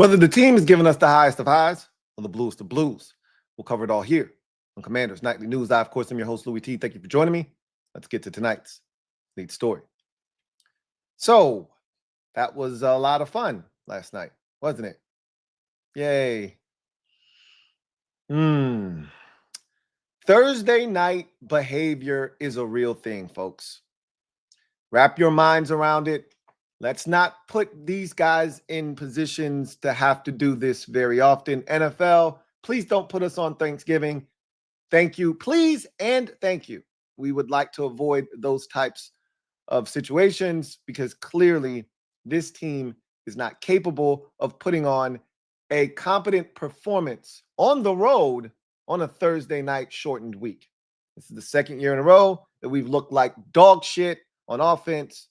Whether the team is giving us the highest of highs or the bluest of blues, we'll cover it all here on Commanders Nightly News. I, of course, am your host, Louie T. Thank you for joining me. Let's get to tonight's lead story. So, that was a lot of fun last night, wasn't it? Yay. Thursday night behavior is a real thing, folks. Wrap your minds around it. Let's not put these guys in positions to have to do this very often. NFL, please don't put us on Thanksgiving. Thank you. Please and thank you. We would like to avoid those types of situations because clearly this team is not capable of putting on a competent performance on the road on a Thursday night shortened week. This is the second year in a row that we've looked like dog shit on offense,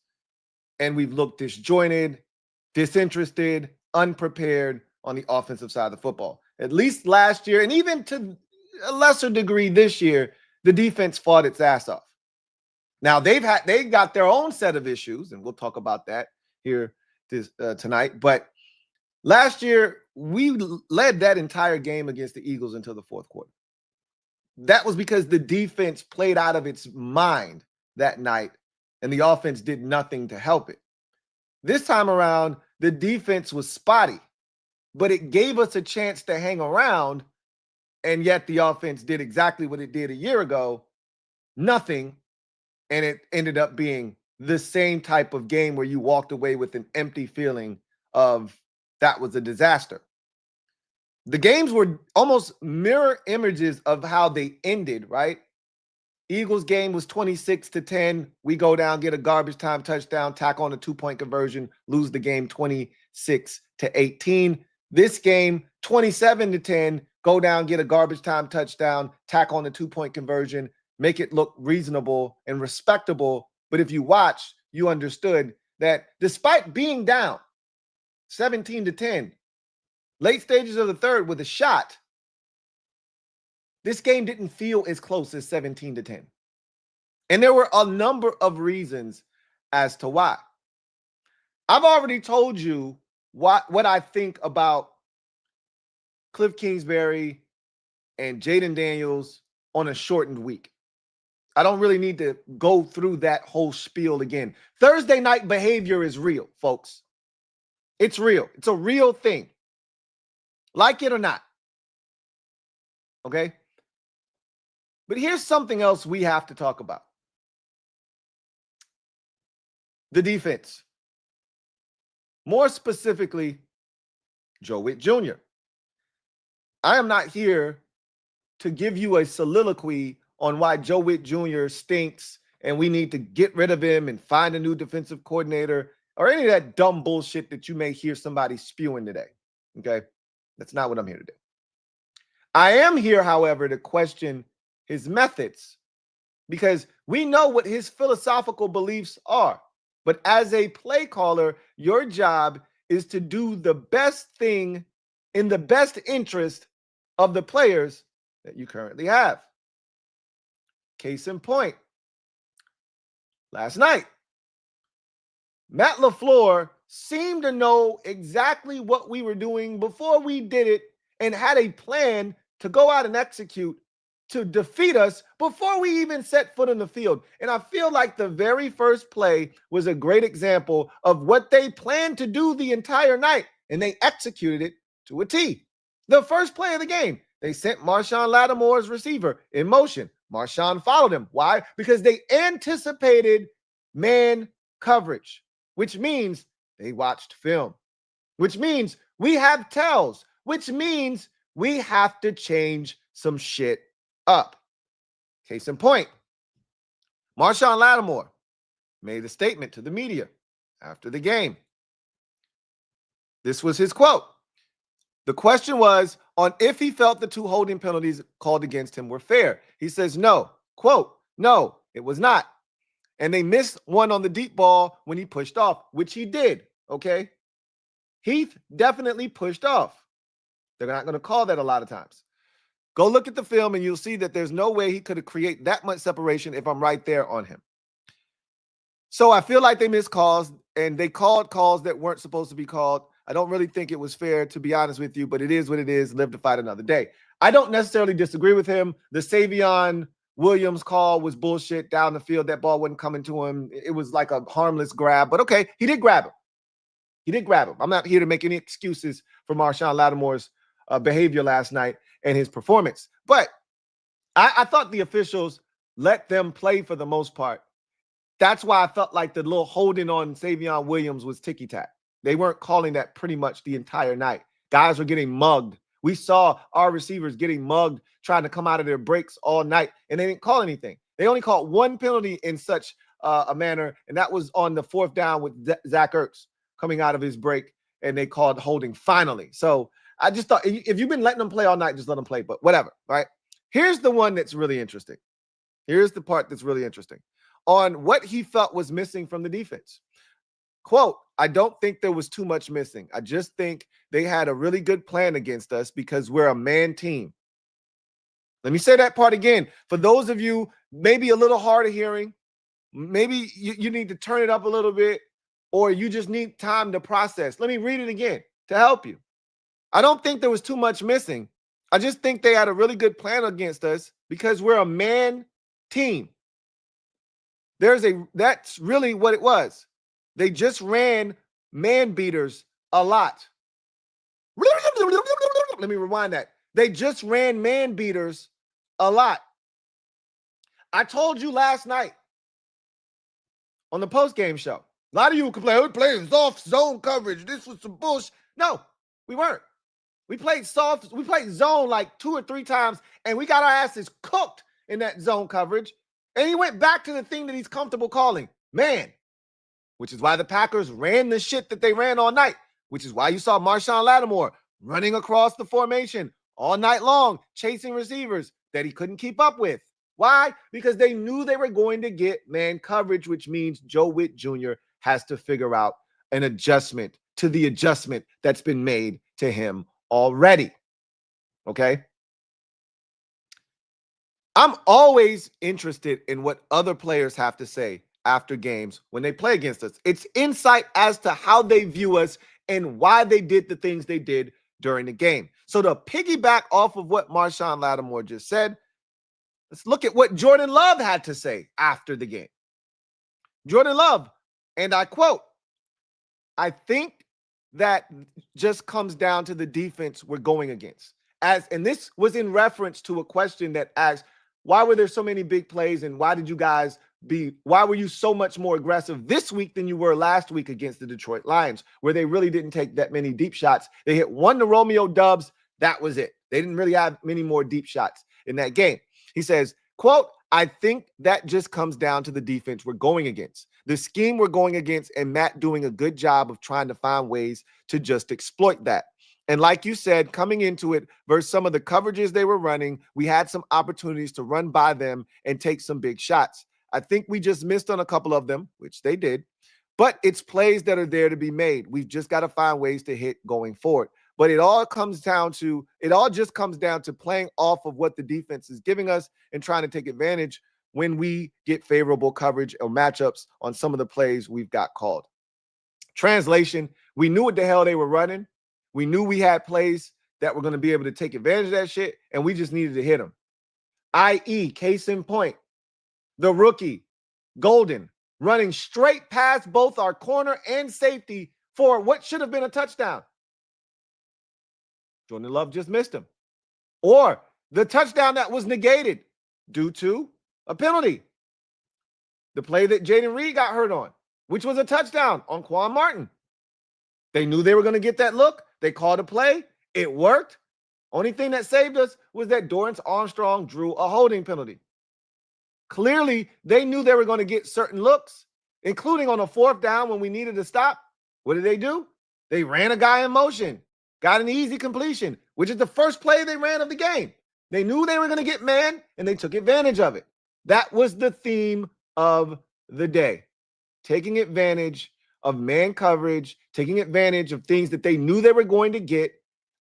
and we've looked disjointed, disinterested, unprepared on the offensive side of the football. At least last year, and even to a lesser degree this year, the defense fought its ass off. Now they got their own set of issues, and we'll talk about that here tonight. But last year, we led that entire game against the Eagles until the fourth quarter. That was because the defense played out of its mind that night, and the offense did nothing to help it. This time around, the defense was spotty, but it gave us a chance to hang around, and yet the offense did exactly what it did a year ago, nothing, and it ended up being the same type of game where you walked away with an empty feeling of that was a disaster. The games were almost mirror images of how they ended, right? Eagles game was 26-10. We go down, get a garbage time touchdown, tack on a 2-point conversion, lose the game 26-18. This game, 27-10, go down, get a garbage time touchdown, tack on a 2-point conversion, make it look reasonable and respectable. But if you watch, you understood that despite being down 17-10, late stages of the third with a shot, this game didn't feel as close as 17-10. And there were a number of reasons as to why. I've already told you what I think about Cliff Kingsbury and Jaden Daniels on a shortened week. I don't really need to go through that whole spiel again. Thursday night behavior is real, folks. It's real. It's a real thing. Like it or not. Okay? But here's something else we have to talk about. The defense. More specifically, Joe Witt Jr. I am not here to give you a soliloquy on why Joe Witt Jr. stinks and we need to get rid of him and find a new defensive coordinator or any of that dumb bullshit that you may hear somebody spewing today. Okay? That's not what I'm here to do. I am here, however, to question his methods because we know what his philosophical beliefs are. But as a play caller, your job is to do the best thing in the best interest of the players that you currently have. Case in point, last night, Matt LaFleur seemed to know exactly what we were doing before we did it and had a plan to go out and execute to defeat us before we even set foot in the field. And I feel like the very first play was a great example of what they planned to do the entire night, and they executed it to a T. The first play of the game, they sent Marshawn Lattimore's receiver in motion. Marshawn followed him. Why? Because they anticipated man coverage, which means they watched film, which means we have tells, which means we have to change some shit up. Case in point, Marshawn Lattimore made a statement to the media after the game. This was his quote. The question was on if he felt the 2 holding penalties called against him were fair. He says, no, quote, no, it was not. And they missed one on the deep ball when he pushed off, which he did, okay? Heath definitely pushed off. They're not going to call that a lot of times. Go look at the film and you'll see that there's no way he could have created that much separation if I'm right there on him. So I feel like they missed calls and they called calls that weren't supposed to be called. I don't really think it was fair, to be honest with you, but it is what it is. Live to fight another day. I don't necessarily disagree with him. The Savion Williams call was bullshit down the field. That ball wasn't coming to him. It was like a harmless grab, but okay, he did grab him. He did grab him. I'm not here to make any excuses for Marshon Lattimore's behavior last night and his performance, but I thought the officials let them play for the most part. That's why I felt like the little holding on Savion Williams was ticky-tack. They weren't calling that pretty much the entire night. Guys were getting mugged. We saw our receivers getting mugged, trying to come out of their breaks all night, and they didn't call anything. They only called one penalty in such a manner, and that was on the 4th down with Zach Ertz coming out of his break, and they called holding finally. So I just thought, if you've been letting them play all night, just let them play, but whatever, right? Here's the one that's really interesting. Here's the part that's really interesting on what he felt was missing from the defense. Quote, I don't think there was too much missing. I just think they had a really good plan against us because we're a man team. Let me say that part again. For those of you maybe a little hard of hearing, maybe you need to turn it up a little bit, or you just need time to process. Let me read it again to help you. I don't think there was too much missing. I just think they had a really good plan against us because we're a man team. That's really what it was. They just ran man beaters a lot. Let me rewind that. They just ran man beaters a lot. I told you last night on the post-game show, a lot of you complain, we're playing soft zone coverage. This was some bullshit. No, we weren't. We played soft. We played zone like 2 or 3 times, and we got our asses cooked in that zone coverage. And he went back to the thing that he's comfortable calling man, which is why the Packers ran the shit that they ran all night, which is why you saw Marshon Lattimore running across the formation all night long, chasing receivers that he couldn't keep up with. Why? Because they knew they were going to get man coverage, which means Joe Witt Jr. has to figure out an adjustment to the adjustment that's been made to him already. Okay? I'm always interested in what other players have to say after games when they play against us. It's insight as to how they view us and why they did the things they did during the game. So to piggyback off of what Marshon Lattimore just said, let's look at what Jordan Love had to say after the game. Jordan Love, and I quote, I think that just comes down to the defense we're going against. And this was in reference to a question that asked, why were there so many big plays and why were you so much more aggressive this week than you were last week against the Detroit Lions, where they really didn't take that many deep shots? They hit one to Romeo Doubs. That was it. They didn't really have many more deep shots in that game. He says, quote, I think that just comes down to the defense we're going against, the scheme we're going against, and Matt doing a good job of trying to find ways to just exploit that. And like you said, coming into it versus some of the coverages they were running, we had some opportunities to run by them and take some big shots. I think we just missed on a couple of them, which they did, but it's plays that are there to be made. We've just got to find ways to hit going forward. But it all just comes down to playing off of what the defense is giving us and trying to take advantage when we get favorable coverage or matchups on some of the plays we've got called. Translation, we knew what the hell they were running. We knew we had plays that were going to be able to take advantage of that shit, and we just needed to hit them. I.e., case in point, the rookie, Golden, running straight past both our corner and safety for what should have been a touchdown. Jordan Love just missed him. Or the touchdown that was negated due to a penalty. The play that Jaden Reed got hurt on, which was a touchdown on Quan Martin. They knew they were going to get that look. They called a play. It worked. Only thing that saved us was that Dorrance Armstrong drew a holding penalty. Clearly, they knew they were going to get certain looks, including on a 4th down when we needed to stop. What did they do? They ran a guy in motion, got an easy completion, which is the first play they ran of the game. They knew they were going to get man, and they took advantage of it. That was the theme of the day, taking advantage of man coverage, taking advantage of things that they knew they were going to get.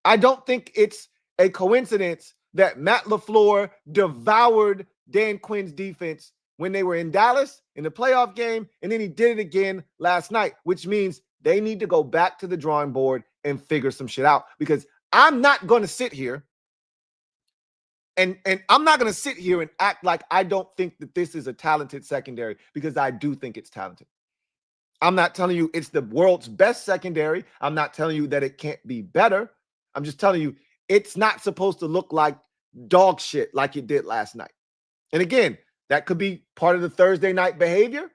I don't think it's a coincidence that Matt LaFleur devoured Dan Quinn's defense when they were in Dallas in the playoff game, and then he did it again last night, which means they need to go back to the drawing board and figure some shit out, because I'm not going to sit here and I'm not going to sit here and act like I don't think that this is a talented secondary, because I do think it's talented. I'm not telling you it's the world's best secondary. I'm not telling you that it can't be better. I'm just telling you it's not supposed to look like dog shit like it did last night. And again, that could be part of the Thursday night behavior,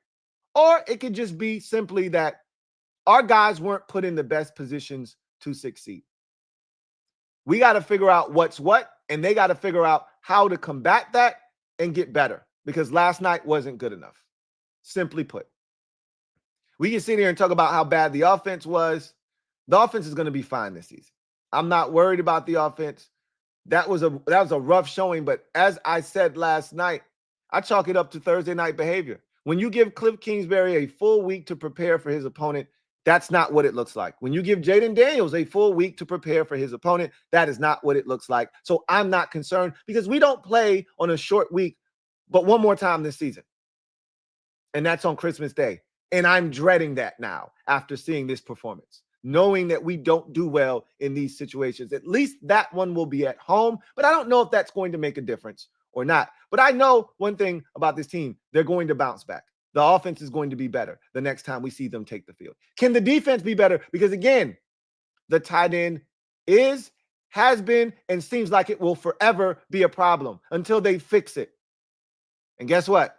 or it could just be simply that our guys weren't put in the best positions to succeed. We got to figure out what's what, and they got to figure out how to combat that and get better, because last night wasn't good enough. Simply put. We can sit here and talk about how bad the offense was. The offense is going to be fine this season. I'm not worried about the offense. That was a rough showing, but as I said last night, I chalk it up to Thursday night behavior. When you give Cliff Kingsbury a full week to prepare for his opponent, that's not what it looks like. When you give Jaden Daniels a full week to prepare for his opponent, that is not what it looks like. So I'm not concerned, because we don't play on a short week but one more time this season. And that's on Christmas Day. And I'm dreading that now after seeing this performance, knowing that we don't do well in these situations. At least that one will be at home, but I don't know if that's going to make a difference or not. But I know one thing about this team: they're going to bounce back. The offense is going to be better the next time we see them take the field. Can the defense be better? Because again, the tight end has been, and seems like it will forever be a problem until they fix it. And guess what?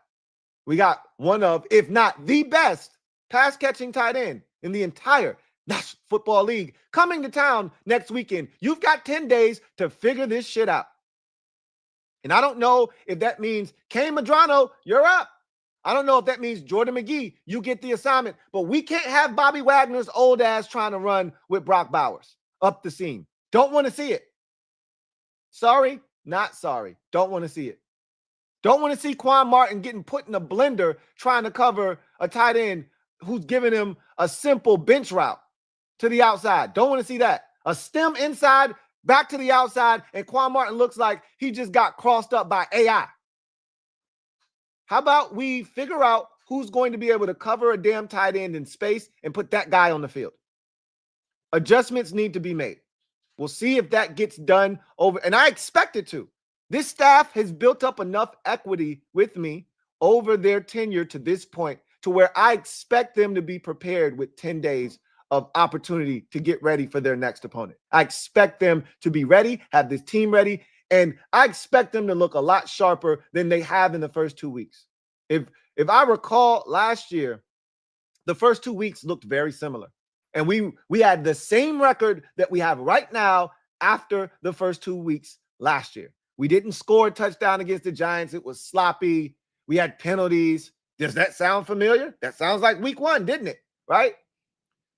We got one of, if not the best, pass catching tight end in the entire National Football League coming to town next weekend. You've got 10 days to figure this shit out. And I don't know if that means Kane Madrano, you're up. I don't know if that means Jordan McGee, you get the assignment. But we can't have Bobby Wagner's old ass trying to run with Brock Bowers up the seam. Don't want to see it. Sorry, not sorry. Don't want to see it. Don't want to see Quan Martin getting put in a blender trying to cover a tight end who's giving him a simple bench route to the outside. Don't want to see that. A stem inside, back to the outside, and Quan Martin looks like he just got crossed up by AI. How about we figure out who's going to be able to cover a damn tight end in space and put that guy on the field? Adjustments need to be made. We'll see if that gets done over, and I expect it to. This staff has built up enough equity with me over their tenure to this point to where I expect them to be prepared with 10 days of opportunity to get ready for their next opponent. I expect them to be ready, have this team ready, and I expect them to look a lot sharper than they have in the first 2 weeks. If I recall last year, the first 2 weeks looked very similar. And we had the same record that we have right now after the first 2 weeks last year. We didn't score a touchdown against the Giants. It was sloppy. We had penalties. Does that sound familiar? That sounds like week 1, didn't it? Right?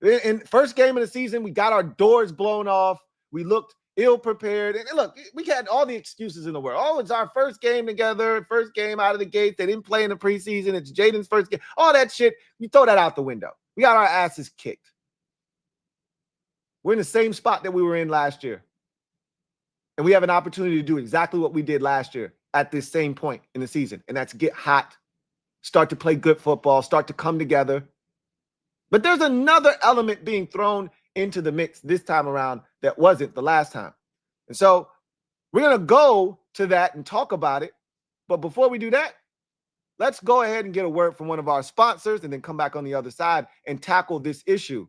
In first game of the season, we got our doors blown off. We looked ill-prepared. And look, we had all the excuses in the world. Oh, it's our first game together, first game out of the gate. They didn't play in the preseason. It's Jaden's first game. All that shit, we throw that out the window. We got our asses kicked. We're in the same spot that we were in last year. And we have an opportunity to do exactly what we did last year at this same point in the season. And that's get hot, start to play good football, start to come together. But there's another element being thrown into the mix this time around that wasn't the last time. And so we're going to go to that and talk about it. But before we do that, let's go ahead and get a word from one of our sponsors and then come back on the other side and tackle this issue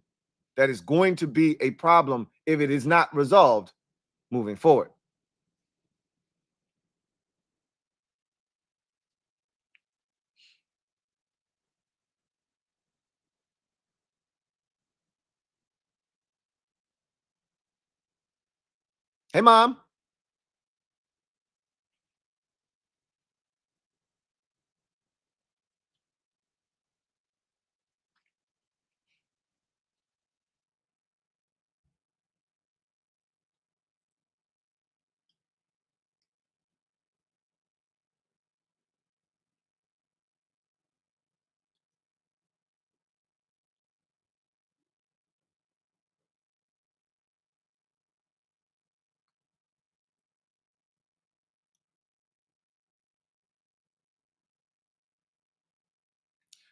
that is going to be a problem if it is not resolved moving forward. Hey, Mom.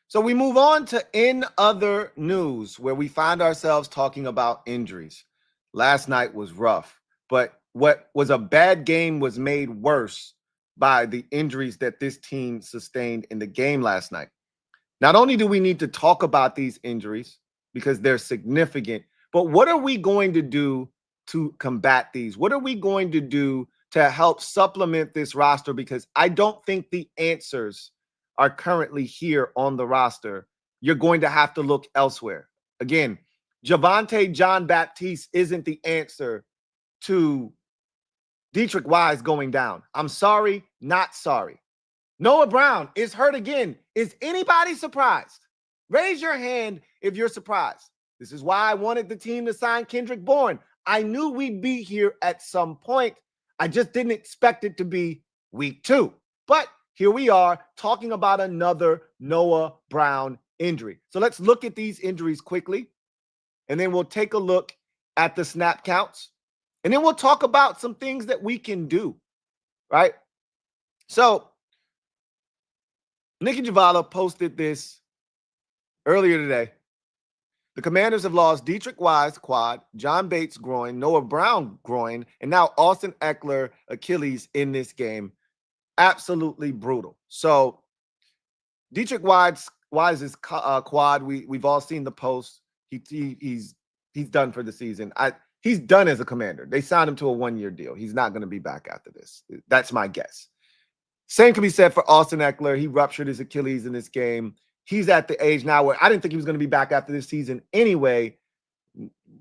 So we move on to in other news, where we find ourselves talking about injuries. last night was rough. But what was a bad game was made worse by the injuries that this team sustained in the game last night. Not only do we need to talk about these injuries because they're significant, but what are we going to do to combat these? What are we going to do to help supplement this roster? Because I don't think the answers are currently here on the roster. You're going to have to look elsewhere. Again, Javonte John Baptiste isn't the answer to Dietrich Wise going down. I'm sorry, not sorry. Noah Brown is hurt again. Is anybody surprised? Raise your hand if you're surprised. This is why I wanted the team to sign Kendrick Bourne. I knew we'd be here at some point. I just didn't expect it to be week 2. But here we are talking about another Noah Brown injury. So let's look at these injuries quickly, and then we'll take a look at the snap counts, and then we'll talk about some things that we can do, right? So Nikki Javala posted this earlier today. The Commanders have lost Dietrich Wise, quad, John Bates, groin, Noah Brown, groin, and now Austin Eckler, Achilles in this game. Absolutely brutal. So Dietrich Wise's quad, we've all seen the post. He's done for the season. He's done as a Commander. They signed him to a 1-year deal. He's not going to be back after this. That's my guess. Same can be said for Austin Eckler. He ruptured his Achilles in this game. He's at the age now where I didn't think he was going to be back after this season anyway.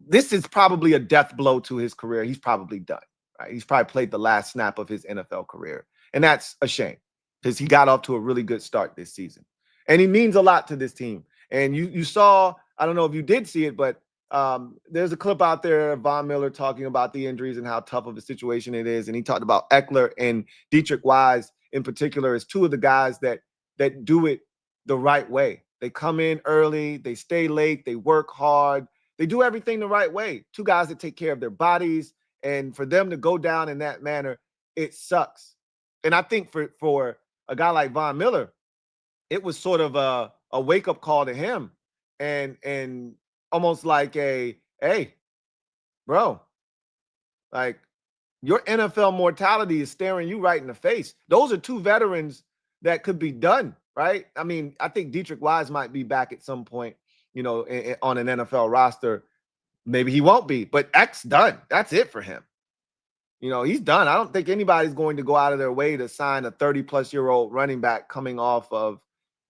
This is probably a death blow to his career. He's probably done, right? He's probably played the last snap of his NFL career. And that's a shame because he got off to a really good start this season. And he means a lot to this team. And you saw, I don't know if you did see it, but there's a clip out there of Von Miller talking about the injuries and how tough of a situation it is. And he talked about Eckler and Dietrich Wise in particular as two of the guys that do it the right way. They come in early, they stay late, they work hard, they do everything the right way. Two guys that take care of their bodies, and for them to go down in that manner, it sucks. And I think for a guy like Von Miller, it was sort of a wake-up call to him and almost like hey, bro, like your NFL mortality is staring you right in the face. Those are two veterans that could be done, right? I mean, I think Dietrich Wise might be back at some point, on an NFL roster. Maybe he won't be, but X done. That's it for him. He's done. I don't think anybody's going to go out of their way to sign a 30-plus-year-old running back coming off of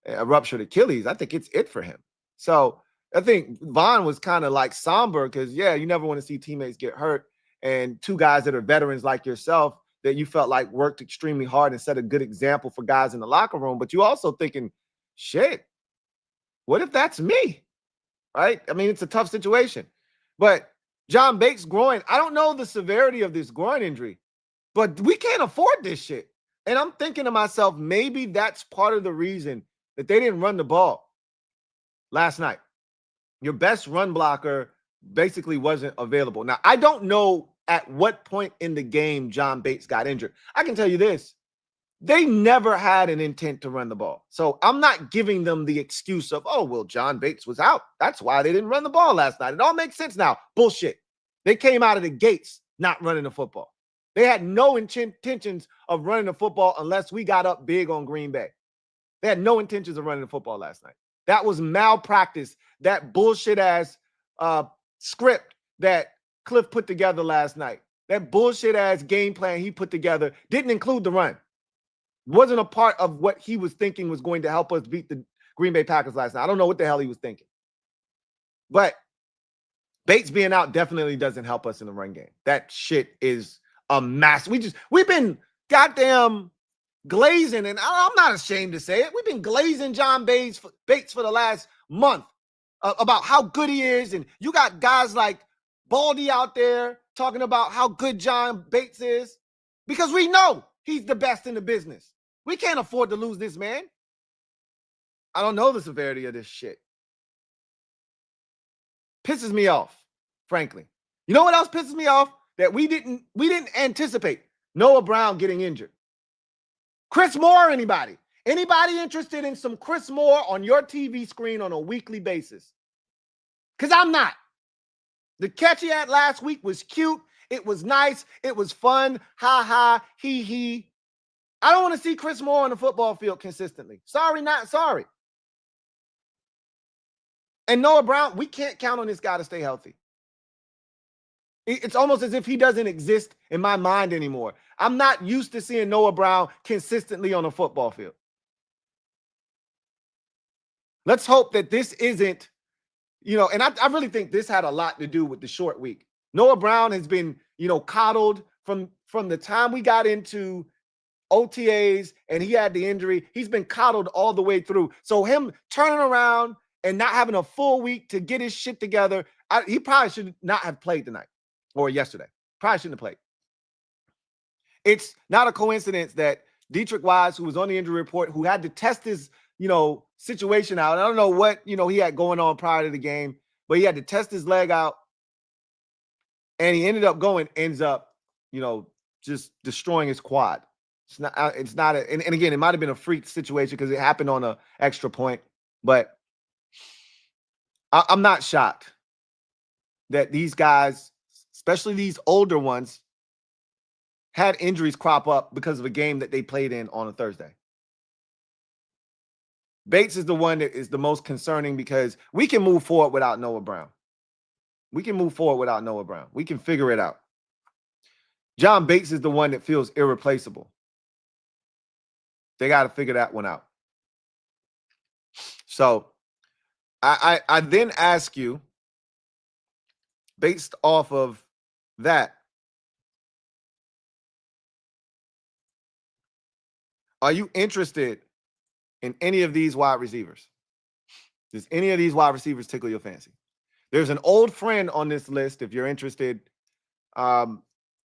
a ruptured Achilles. I think it's it for him. So I think Von was kind of like somber because, you never want to see teammates get hurt. And two guys that are veterans like yourself that you felt like worked extremely hard and set a good example for guys in the locker room. But you also thinking, shit, what if that's me? Right? I mean, it's a tough situation. But John Bates' groin, I don't know the severity of this groin injury, but we can't afford this shit. And I'm thinking to myself, maybe that's part of the reason that they didn't run the ball last night. Your best run blocker basically wasn't available. Now, I don't know at what point in the game John Bates got injured. I can tell you this. They never had an intent to run the ball. So I'm not giving them the excuse of, John Bates was out. That's why they didn't run the ball last night. It all makes sense now. Bullshit. They came out of the gates not running the football. They had no intentions of running the football unless we got up big on Green Bay. They had no intentions of running the football last night. That was malpractice. That bullshit-ass script that Cliff put together last night, that bullshit-ass game plan he put together didn't include the run. Wasn't a part of what he was thinking was going to help us beat the Green Bay Packers last night. I don't know what the hell he was thinking. But Bates being out definitely doesn't help us in the run game. That shit is a mess. We've been goddamn glazing, and I'm not ashamed to say it. We've been glazing John Bates for the last month about how good he is. And you got guys like Baldy out there talking about how good John Bates is because we know he's the best in the business. We can't afford to lose this man. I don't know the severity of this shit. Pisses me off, frankly. You know what else pisses me off? That we didn't anticipate Noah Brown getting injured. Chris Moore, anybody? Anybody interested in some Chris Moore on your TV screen on a weekly basis? Because I'm not. The catch he had last week was cute. It was nice. It was fun. Ha ha, he he. I don't want to see Chris Moore on the football field consistently. Sorry, not sorry. And Noah Brown, we can't count on this guy to stay healthy. It's almost as if he doesn't exist in my mind anymore. I'm not used to seeing Noah Brown consistently on a football field. Let's hope that this isn't, and I really think this had a lot to do with the short week. Noah Brown has been, coddled from the time we got into OTAs and he had the injury. He's been coddled all the way through. So him turning around and not having a full week to get his shit together, he probably should not have played tonight or yesterday. Probably shouldn't have played. It's not a coincidence that Dietrich Wise, who was on the injury report, who had to test his, situation out. I don't know what, he had going on prior to the game, but he had to test his leg out. And he ends up, just destroying his quad. It's not, and again, it might have been a freak situation because it happened on an extra point, but I'm not shocked that these guys, especially these older ones, had injuries crop up because of a game that they played in on a Thursday. Bates is the one that is the most concerning because we can move forward without Noah Brown. We can move forward without Noah Brown. We can figure it out. John Bates is the one that feels irreplaceable. They got to figure that one out. So I then ask you, based off of that, are you interested in any of these wide receivers? Does any of these wide receivers tickle your fancy? There's an old friend on this list if you're interested.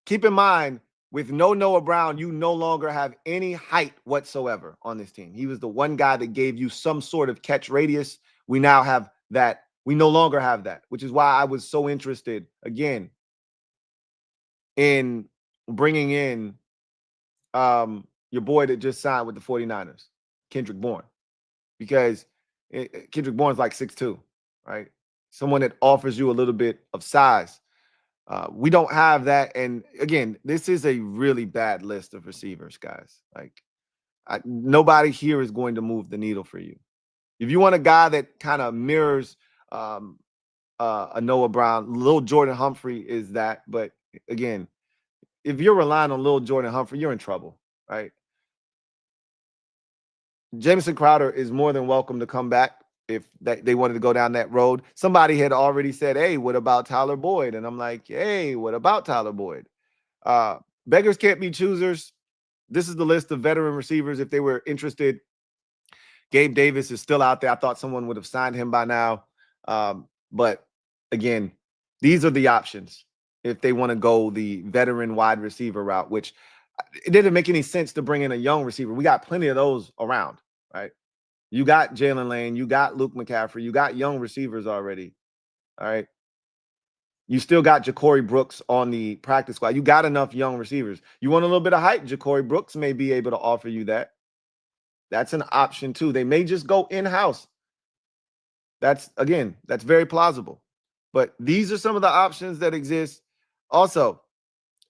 Keep in mind, with no Noah Brown, you no longer have any height whatsoever on this team. He was the one guy that gave you some sort of catch radius. We now have that. We no longer have that, which is why I was so interested, again, in bringing in your boy that just signed with the 49ers, Kendrick Bourne, because Kendrick Bourne's like 6'2", right? Someone that offers you a little bit of size. We don't have that. And again, this is a really bad list of receivers, guys. Like, nobody here is going to move the needle for you. If you want a guy that kind of mirrors a Noah Brown, Lil Jordan Humphrey is that. But again, if you're relying on Lil Jordan Humphrey, you're in trouble, right? Jamison Crowder is more than welcome to come back if they wanted to go down that road. Somebody had already said, hey, what about Tyler Boyd? And I'm like, hey, what about Tyler Boyd? Beggars can't be choosers. This is the list of veteran receivers if they were interested. Gabe Davis is still out there. I thought someone would have signed him by now. But again, these are the options if they want to go the veteran wide receiver route, which it didn't make any sense to bring in a young receiver. We got plenty of those around, right? You got Jalen Lane, you got Luke McCaffrey, you got young receivers already, all right? You still got Ja'Cory Brooks on the practice squad. You got enough young receivers. You want a little bit of height? Ja'Cory Brooks may be able to offer you that. That's an option too. They may just go in-house. That's very plausible. But these are some of the options that exist. Also,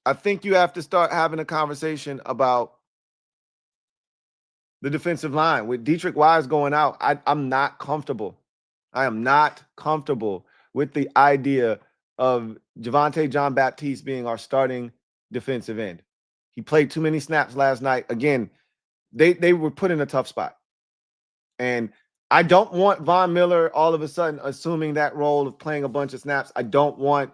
I think you have to start having a conversation about the defensive line. With Dietrich Wise going out, I'm not comfortable. I am not comfortable with the idea of Javonte Jean-Baptiste being our starting defensive end. He played too many snaps last night. Again, they were put in a tough spot. And I don't want Von Miller all of a sudden assuming that role of playing a bunch of snaps. I don't want,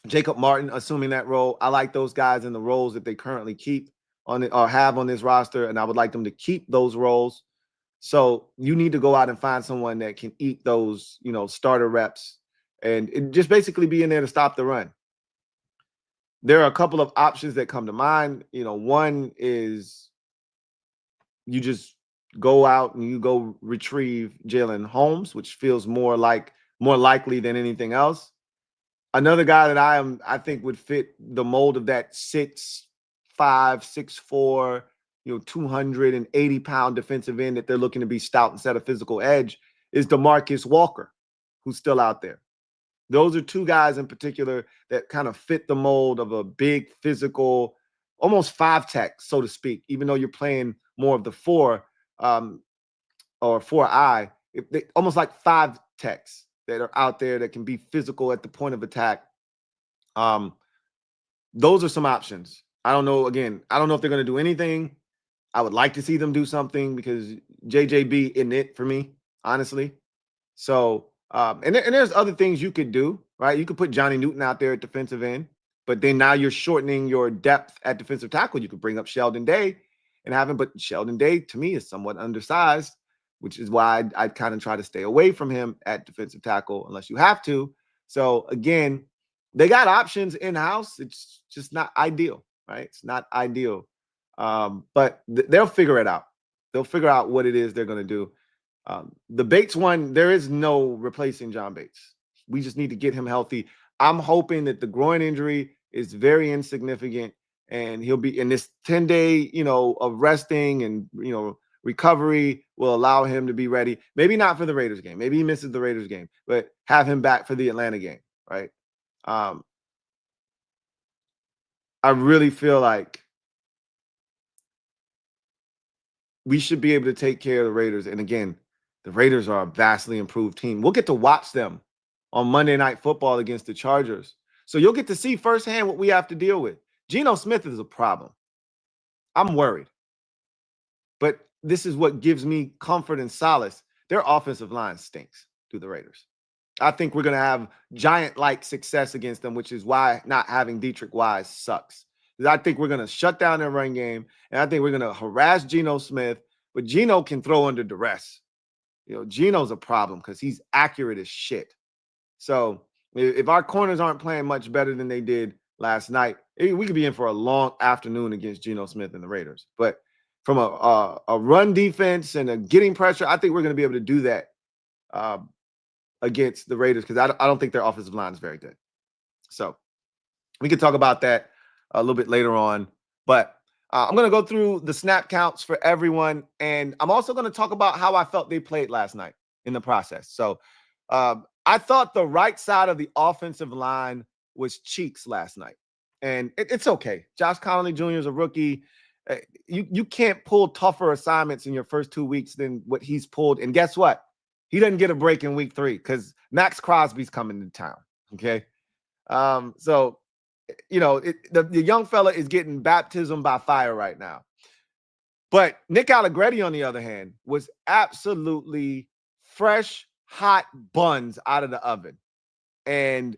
Jacob Martin assuming that role. I like those guys in the roles that they currently keep on it or have on this roster, and I would like them to keep those roles. So you need to go out and find someone that can eat those, starter reps and just basically be in there to stop the run. There are a couple of options that come to mind. One is you just go out and you go retrieve Jalen Holmes, which feels more likely than anything else. Another guy that I think would fit the mold of that 6'5", 6'4", 280-pound defensive end that they're looking to be stout and set a physical edge is DeMarcus Walker, who's still out there. Those are two guys in particular that kind of fit the mold of a big physical, almost 5-tech, so to speak, even though you're playing more of the 4 or 4-eye, almost like 5-techs that are out there that can be physical at the point of attack. Those are some options. I don't know. Again, I don't know if they're going to do anything. I would like to see them do something because JJB isn't it for me, honestly. So, and there's other things you could do, right? You could put Johnny Newton out there at defensive end, but then now you're shortening your depth at defensive tackle. You could bring up Sheldon Day and have him, but Sheldon Day to me is somewhat undersized, which is why I'd kind of try to stay away from him at defensive tackle unless you have to. So again, they got options in-house. It's just not ideal, right? It's not ideal. But they'll figure it out. They'll figure out what it is they're going to do. The Bates one, there is no replacing John Bates. We just need to get him healthy. I'm hoping that the groin injury is very insignificant and he'll be in this 10-day, of resting and, recovery will allow him to be ready. Maybe not for the Raiders game. Maybe he misses the Raiders game, but have him back for the Atlanta game, right? I really feel like we should be able to take care of the Raiders. And again, the Raiders are a vastly improved team. We'll get to watch them on Monday Night Football against the Chargers. So you'll get to see firsthand what we have to deal with. Geno Smith is a problem. I'm worried. But this is what gives me comfort and solace. Their offensive line stinks to the Raiders. I think we're going to have giant-like success against them, which is why not having Dietrich Wise sucks. Because I think we're going to shut down their run game, and I think we're going to harass Geno Smith. But Geno can throw under duress. Geno's a problem because he's accurate as shit. So if our corners aren't playing much better than they did last night, we could be in for a long afternoon against Geno Smith and the Raiders. But from a run defense and a getting pressure, I think we're going to be able to do that against the Raiders because I don't think their offensive line is very good. So we could talk about that a little bit later on. But I'm going to go through the snap counts for everyone. And I'm also going to talk about how I felt they played last night in the process. So I thought the right side of the offensive line was cheeks last night. And it's okay. Josh Connolly Jr. is a rookie. You can't pull tougher assignments in your first 2 weeks than what he's pulled. And guess what? He doesn't get a break in week 3 because Max Crosby's coming to town. Okay. So, the young fella is getting baptism by fire right now. But Nick Allegretti, on the other hand, was absolutely fresh, hot buns out of the oven. And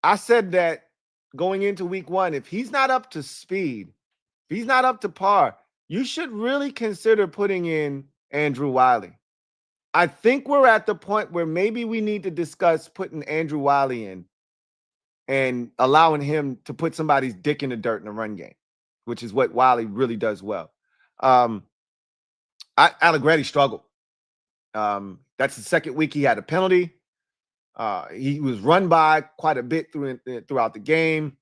I said that going into week 1, if he's not up to speed, if he's not up to par, you should really consider putting in Andrew Wiley. I think we're at the point where maybe we need to discuss putting Andrew Wiley in and allowing him to put somebody's dick in the dirt in the run game, which is what Wiley really does well. Allegretti struggled. That's the second week he had a penalty. He was run by quite a bit throughout the game.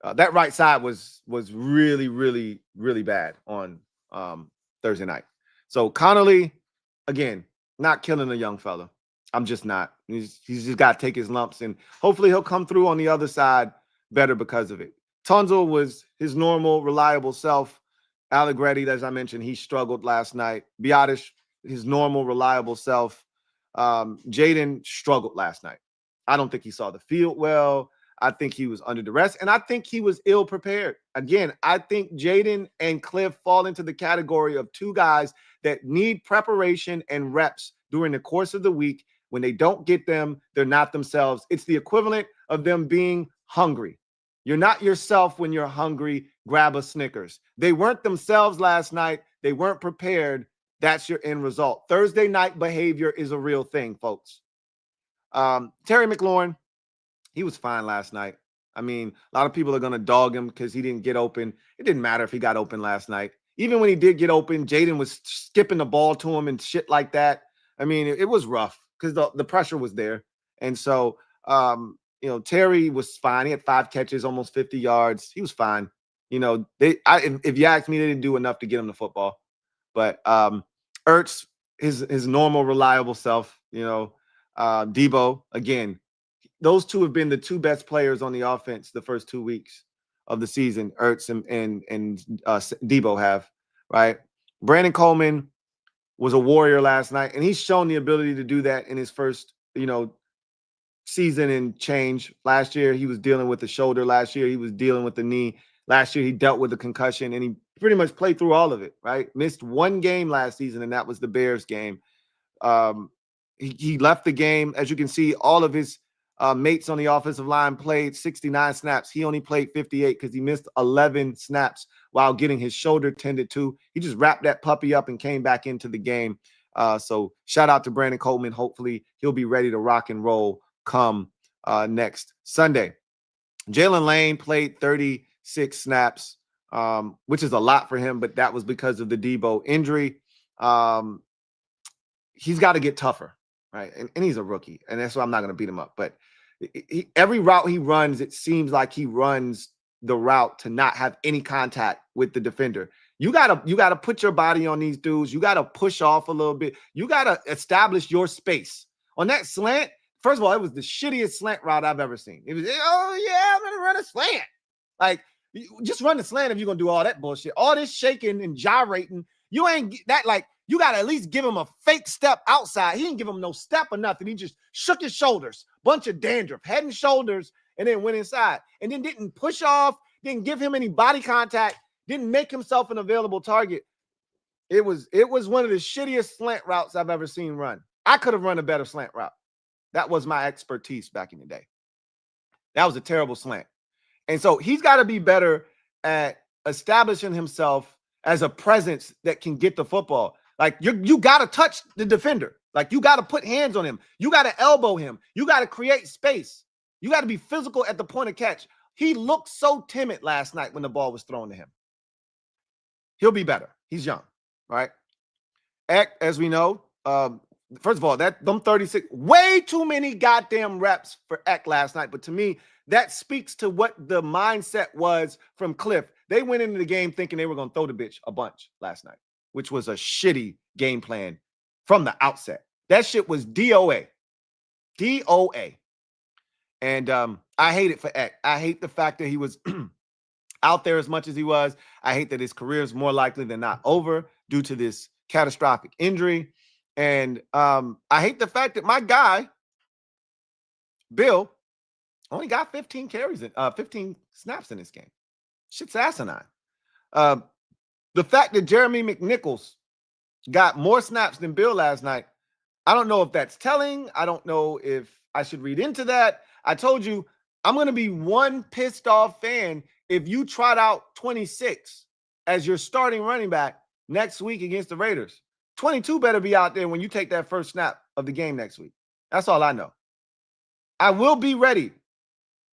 That right side was really, really, really bad on Thursday night. So Connolly, again, not killing a young fella. I'm just not. He's just got to take his lumps, and hopefully he'll come through on the other side better because of it. Tunzel was his normal, reliable self. Allegretti, as I mentioned, he struggled last night. Biotish, his normal, reliable self. Jaden struggled last night. I don't think he saw the field well. I think he was under duress, and I think he was ill-prepared. Again, I think Jaden and Cliff fall into the category of two guys that need preparation and reps during the course of the week. When they don't get them, they're not themselves. It's the equivalent of them being hungry. You're not yourself when you're hungry. Grab a Snickers. They weren't themselves last night. They weren't prepared. That's your end result. Thursday night behavior is a real thing, folks. Terry McLaurin, he was fine last night. I mean, a lot of people are going to dog him because he didn't get open. It didn't matter if he got open last night. Even when he did get open, Jaden was skipping the ball to him and shit like that. I mean, it was rough because the pressure was there. And so, Terry was fine. He had 5 catches, almost 50 yards. He was fine. If you ask me, they didn't do enough to get him the football. But Ertz, his normal, reliable self, Debo, again, those two have been the two best players on the offense the first 2 weeks of the season. Ertz and Debo have, right? Brandon Coleman was a warrior last night, and he's shown the ability to do that in his first, season and change. Last year, he was dealing with the shoulder. Last year, he was dealing with the knee. Last year, he dealt with the concussion, and he pretty much played through all of it, right? Missed one game last season, and that was the Bears game. He left the game. As you can see, all of his mates on the offensive line played 69 snaps. He only played 58 because he missed 11 snaps while getting his shoulder tended to. He just wrapped that puppy up and came back into the game. So shout out to Brandon Coleman. Hopefully he'll be ready to rock and roll come next Sunday. Jalen Lane played 36 snaps, which is a lot for him, but that was because of the Debo injury. He's got to get tougher, right? And he's a rookie, and that's why I'm not going to beat him up. But every route he runs, it seems like he runs the route to not have any contact with the defender. You gotta put your body on these dudes. You gotta push off a little bit. You gotta establish your space on that slant. First of all, it was the shittiest slant route I've ever seen. It was, oh yeah, I'm gonna run a slant. Like, just run the slant if you're gonna do all that bullshit. All this shaking and gyrating, you ain't that. Like, you gotta at least give him a fake step outside. He didn't give him no step or nothing. He just shook his shoulders, bunch of dandruff, head and shoulders, and then went inside. And then didn't push off, didn't give him any body contact, didn't make himself an available target. It was one of the shittiest slant routes I've ever seen run. I could have run a better slant route. That was my expertise back in the day. That was a terrible slant. And so he's got to be better at establishing himself as a presence that can get the football. Like, you got to touch the defender. Like, you got to put hands on him. You got to elbow him. You got to create space. You got to be physical at the point of catch. He looked so timid last night when the ball was thrown to him. He'll be better. He's young, right? Eck, as we know, first of all, them 36, way too many goddamn reps for Eck last night. But to me, that speaks to what the mindset was from Cliff. They went into the game thinking they were going to throw the bitch a bunch last night, which was a shitty game plan from the outset. That shit was DOA. DOA. And I hate it for Eck. I hate the fact that he was out there as much as he was. I hate that his career is more likely than not over due to this catastrophic injury. And I hate the fact that my guy, Bill, only got 15 carries, 15 snaps in this game. Shit's asinine. The fact that Jeremy McNichols got more snaps than Bill last night, I don't know if that's telling. I don't know if I should read into that. I told you, I'm going to be one pissed off fan if you trot out 26 as your starting running back next week against the Raiders. 22 better be out there when you take that first snap of the game next week. That's all I know. I will be ready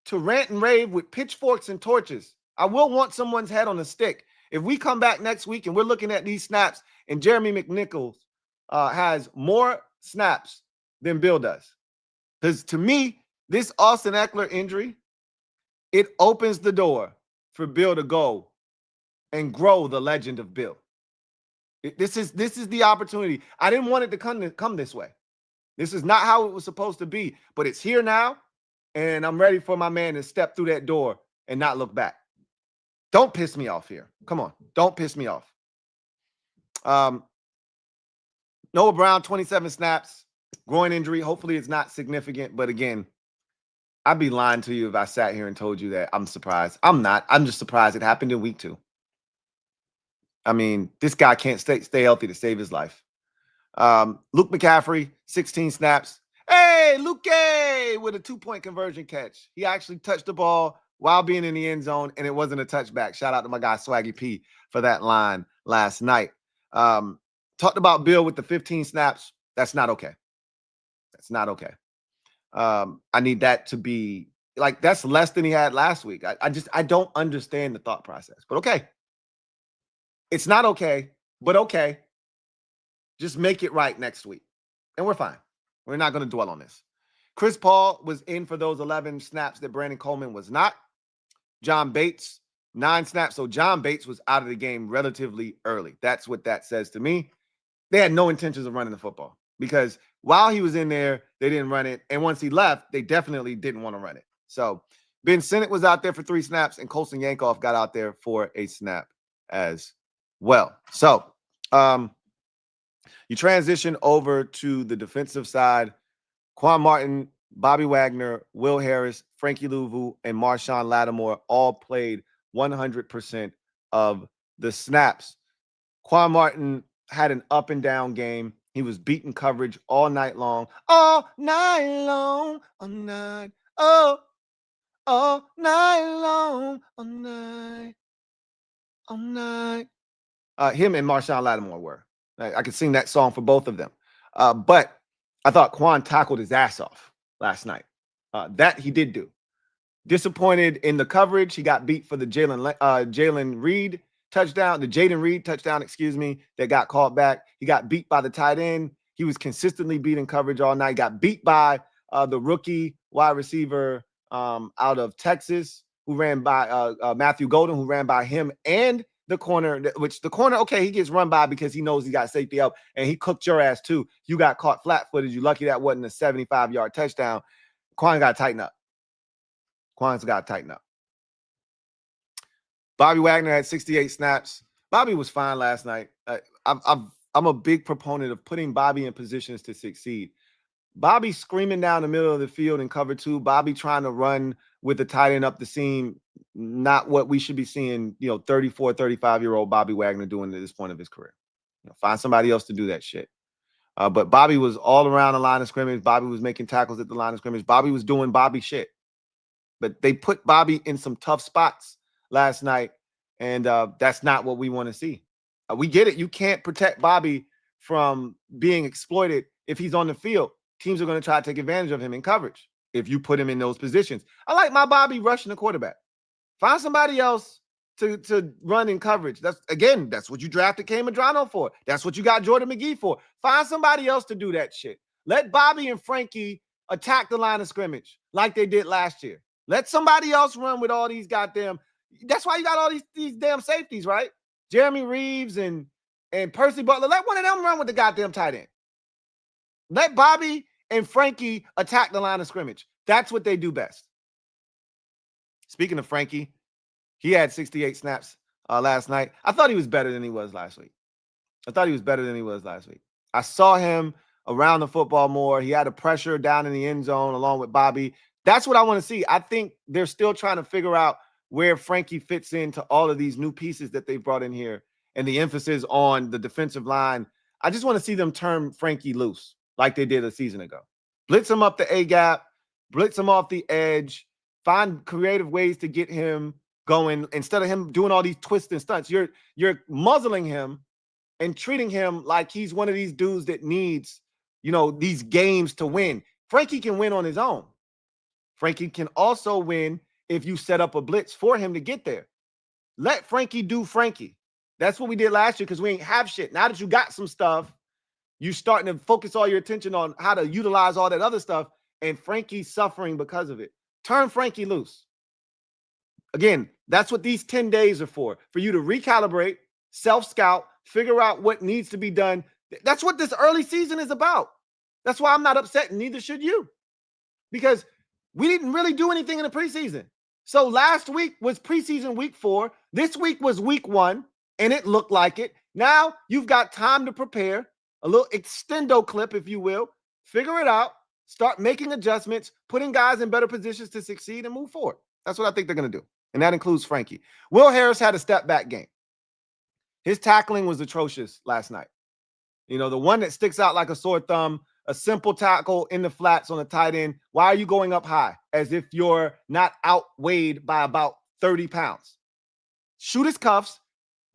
to rant and rave with pitchforks and torches. I will want someone's head on a stick. If we come back next week and we're looking at these snaps and Jeremy McNichols has more snaps than Bill does. Because to me, this Austin Eckler injury, it opens the door for Bill to go and grow the legend of Bill. This is the opportunity. I didn't want it to come this way. This is not how it was supposed to be, but it's here now, and I'm ready for my man to step through that door and not look back. Don't piss me off here. Come on. Don't piss me off. Noah Brown, 27 snaps, groin injury. Hopefully it's not significant, but again, I'd be lying to you if I sat here and told you that I'm surprised. I'm not. I'm just surprised it happened in week 2. I mean, this guy can't stay healthy to save his life. Luke McCaffrey, 16 snaps. Hey, Luke with a 2-point conversion catch. He actually touched the ball while being in the end zone, and it wasn't a touchback. Shout out to my guy Swaggy P for that line last night. Talked about Bill with the 15 snaps. That's not okay. That's not okay. I need that to be like, that's less than he had last week. I don't understand the thought process, but okay. It's not okay, but okay. Just make it right next week. And we're fine. We're not going to dwell on this. Chris Paul was in for those 11 snaps that Brandon Coleman was not. John Bates, 9 snaps. So John Bates was out of the game relatively early. That's what that says to me. They had no intentions of running the football because while he was in there, they didn't run it. And once he left, they definitely didn't want to run it. So Ben Sinnott was out there for 3 snaps, and Colson Yankoff got out there for a snap as well. So you transition over to the defensive side. Quan Martin, Bobby Wagner, Will Harris, Frankie Louvu, and Marshawn Lattimore all played 100% of the snaps. Quan Martin had an up and down game. He was beating coverage all night long. All night long. All night. Oh, all night long. All night. All night. Him and Marshawn Lattimore were. I could sing that song for both of them. But I thought Quan tackled his ass off last night. That he did do. Disappointed in the coverage. He got beat for the Jaden Reed touchdown, excuse me, that got called back. He got beat by the tight end. He was consistently beating coverage all night. Got beat by the rookie wide receiver out of Texas who ran by Matthew Golden, who ran by him and the corner, which the corner, okay, he gets run by because he knows he got safety up, and he cooked your ass too. You got caught flat-footed. You're lucky that wasn't a 75-yard touchdown. Quan got to tighten up. Quan's got to tighten up. Bobby Wagner had 68 snaps. Bobby was fine last night. I'm a big proponent of putting Bobby in positions to succeed. Bobby screaming down the middle of the field in cover 2. Bobby trying to run with the tight end up the seam. Not what we should be seeing, 34, 35-year-old Bobby Wagner doing at this point of his career. Find somebody else to do that shit. But Bobby was all around the line of scrimmage. Bobby was making tackles at the line of scrimmage. Bobby was doing Bobby shit. But they put Bobby in some tough spots last night, and that's not what we want to see. We get it. You can't protect Bobby from being exploited if he's on the field. Teams are going to try to take advantage of him in coverage if you put him in those positions. I like my Bobby rushing the quarterback. Find somebody else to run in coverage. That's what you drafted Kay Madrano for. That's what you got Jordan McGee for. Find somebody else to do that shit. Let Bobby and Frankie attack the line of scrimmage like they did last year. Let somebody else run with all these goddamn. That's why you got all these damn safeties, right? Jeremy Reeves and Percy Butler. Let one of them run with the goddamn tight end. Let Bobby and Frankie attack the line of scrimmage. That's what they do best. Speaking of Frankie, he had 68 snaps last night. I thought he was better than he was last week. I saw him around the football more. He had a pressure down in the end zone along with Bobby. That's what I want to see. I think they're still trying to figure out where Frankie fits into all of these new pieces that they've brought in here and the emphasis on the defensive line. I just want to see them turn Frankie loose like they did a season ago. Blitz him up the A-gap, blitz him off the edge, find creative ways to get him going instead of him doing all these twists and stunts. You're muzzling him and treating him like he's one of these dudes that needs, these games to win. Frankie can win on his own. Frankie can also win if you set up a blitz for him to get there. Let Frankie do Frankie. That's what we did last year because we ain't have shit. Now that you got some stuff, you starting to focus all your attention on how to utilize all that other stuff, and Frankie's suffering because of it. Turn Frankie loose. Again, that's what these 10 days are for you to recalibrate, self-scout, figure out what needs to be done. That's what this early season is about. That's why I'm not upset, and neither should you. Because we didn't really do anything in the preseason. So last week was preseason week 4. This week was week 1, and it looked like it. Now you've got time to prepare, a little extendo clip, if you will. Figure it out, start making adjustments, putting guys in better positions to succeed and move forward. That's what I think they're going to do, and that includes Frankie. Will Harris had a step-back game. His tackling was atrocious last night. The one that sticks out like a sore thumb, a simple tackle in the flats on the tight end. Why are you going up high as if you're not outweighed by about 30 pounds? Shoot his cuffs,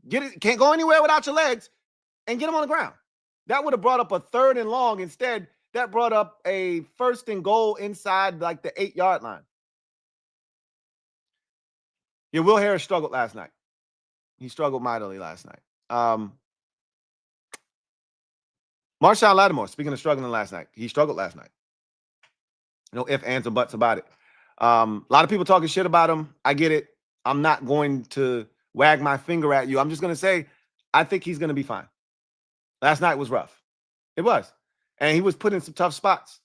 get it, can't go anywhere without your legs, and get him on the ground. That would have brought up a 3rd and long. Instead, that brought up a 1st and goal inside like the 8-yard line. Yeah, Will Harris struggled last night. He struggled mightily last night. Marshawn Lattimore, speaking of struggling last night, he struggled last night. No ifs, ands, or buts about it. A lot of people talking shit about him. I get it. I'm not going to wag my finger at you. I'm just going to say, I think he's going to be fine. Last night was rough. It was. And he was put in some tough spots.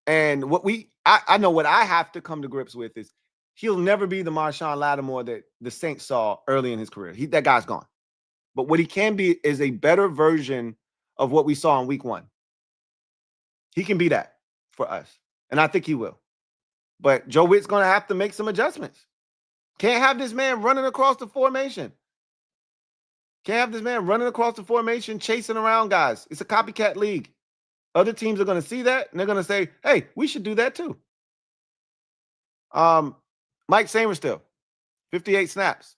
And what I know what I have to come to grips with is he'll never be the Marshawn Lattimore that the Saints saw early in his career. That guy's gone. But what he can be is a better version of what we saw in week 1. He can be that for us. And I think he will. But Joe Witt's going to have to make some adjustments. Can't have this man running across the formation. Can't have this man running across the formation, chasing around guys. It's a copycat league. Other teams are going to see that, and they're going to say, hey, we should do that too. Mike Samerstill, 58 snaps.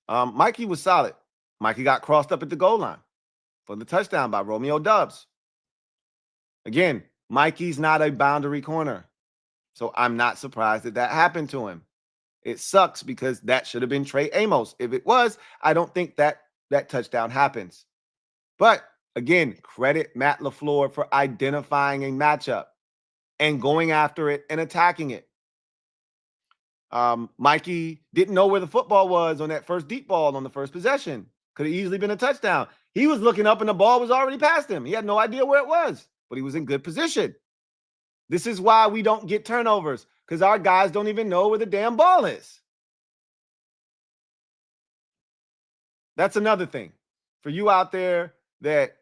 Mikey was solid. Mikey got crossed up at the goal line for the touchdown by Romeo Doubs. Again, Mikey's not a boundary corner. So I'm not surprised that happened to him. It sucks because that should have been Trey Amos. If it was, I don't think that touchdown happens. But again, credit Matt LaFleur for identifying a matchup and going after it and attacking it. Mikey didn't know where the football was on that first deep ball on the first possession. Could have easily been a touchdown. He was looking up and the ball was already past him. He had no idea where it was, but he was in good position. This is why we don't get turnovers, because our guys don't even know where the damn ball is. That's another thing for you out there, that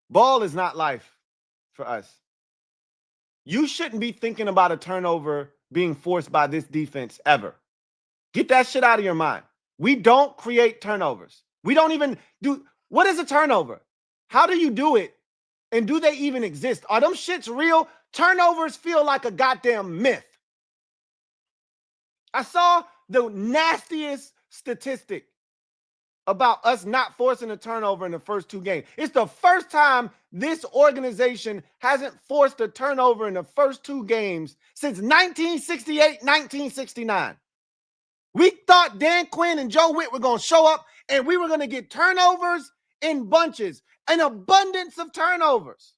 ball is not life for us. You shouldn't be thinking about a turnover being forced by this defense ever. Get that shit out of your mind. We don't create turnovers. We don't even do. What is a turnover? How do you do it? And do they even exist? Are them shits real? Turnovers feel like a goddamn myth. I saw the nastiest statistic about us not forcing a turnover in the first 2 games. It's the first time this organization hasn't forced a turnover in the first 2 games since 1968, 1969. We thought Dan Quinn and Joe Witt were going to show up and we were going to get turnovers in bunches, an abundance of turnovers.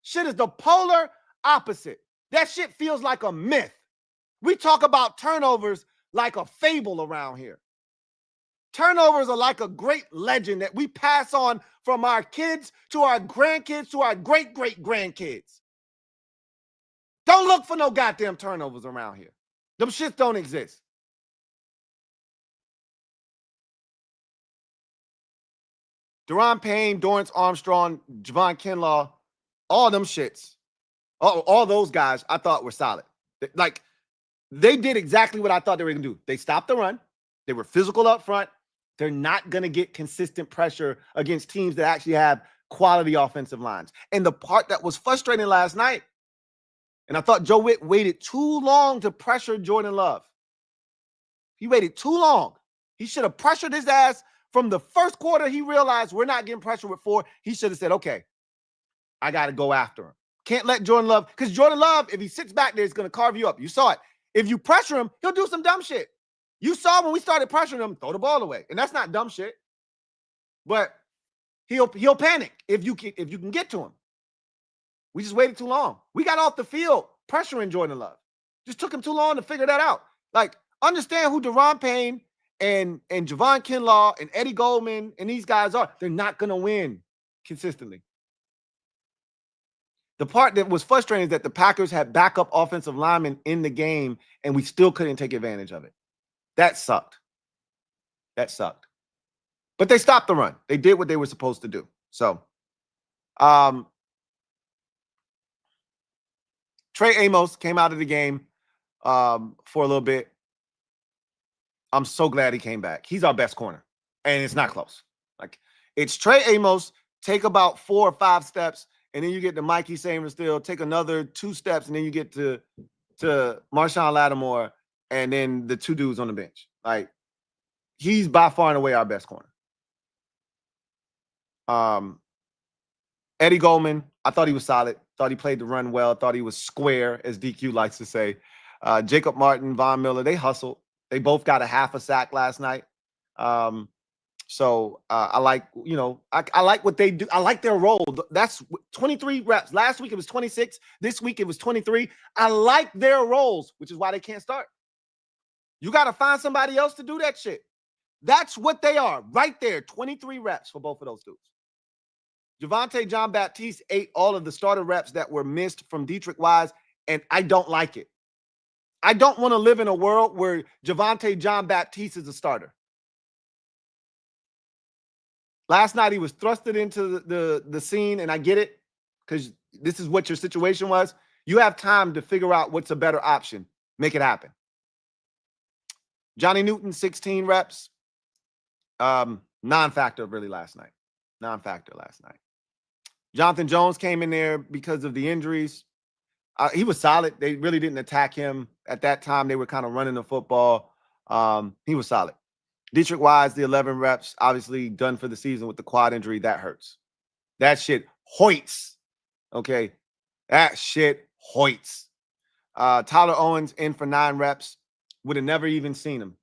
Shit is the polar opposite. That shit feels like a myth. We talk about turnovers like a fable around here. Turnovers are like a great legend that we pass on from our kids to our grandkids to our great-great-grandkids. Don't look for no goddamn turnovers around here. Them shits don't exist. Deron Payne, Dorrance Armstrong, Javon Kinlaw, all them shits, all those guys I thought were solid. Like, they did exactly what I thought they were going to do. They stopped the run. They were physical up front. They're not going to get consistent pressure against teams that actually have quality offensive lines. And the part that was frustrating last night, and I thought Joe Witt waited too long to pressure Jordan Love. He waited too long. He should have pressured his ass from the first quarter. He realized we're not getting pressure with 4. He should have said, okay, I got to go after him. Can't let Jordan Love, because Jordan Love, if he sits back there, he's going to carve you up. You saw it. If you pressure him, he'll do some dumb shit. You saw when we started pressuring him, throw the ball away. And that's not dumb shit. But he'll panic if you can get to him. We just waited too long. We got off the field pressuring Jordan Love. Just took him too long to figure that out. Like, understand who Deron Payne and Javon Kinlaw and Eddie Goldman and these guys are. They're not going to win consistently. The part that was frustrating is that the Packers had backup offensive linemen in the game, and we still couldn't take advantage of it. That sucked. That sucked. But they stopped the run. They did what they were supposed to do. So, Trey Amos came out of the game for a little bit. I'm so glad he came back. He's our best corner, and it's not close. Like, it's Trey Amos, take about 4 or 5 steps, and then you get to Mikey Samerstill, take another 2 steps, and then you get to Marshawn Lattimore, and then the 2 dudes on the bench. Like, he's by far and away our best corner. Eddie Goldman, I thought he was solid. Thought he played the run well. Thought he was square, as DQ likes to say. Jacob Martin, Von Miller, they hustled. They both got a half a sack last night. So I like, I like what they do. I like their role. That's 23 reps. Last week it was 26. This week it was 23. I like their roles, which is why they can't start. You got to find somebody else to do that shit. That's what they are right there. 23 reps for both of those dudes. Javonte Jean-Baptiste ate all of the starter reps that were missed from Dietrich Wise, and I don't like it. I don't want to live in a world where Javonte Jean-Baptiste is a starter. Last night, he was thrusted into the scene, and I get it because this is what your situation was. You have time to figure out what's a better option. Make it happen. Johnny Newton, 16 reps. Non-factor really last night. Non-factor last night. Jonathan Jones came in there because of the injuries. He was solid. They really didn't attack him. At that time, they were kind of running the football. He was solid. Dietrich Wise, the 11 reps, obviously done for the season with the quad injury. That hurts. That shit hoits. Okay? That shit hoits. Tyler Owens in for 9 reps. Would have never even seen him,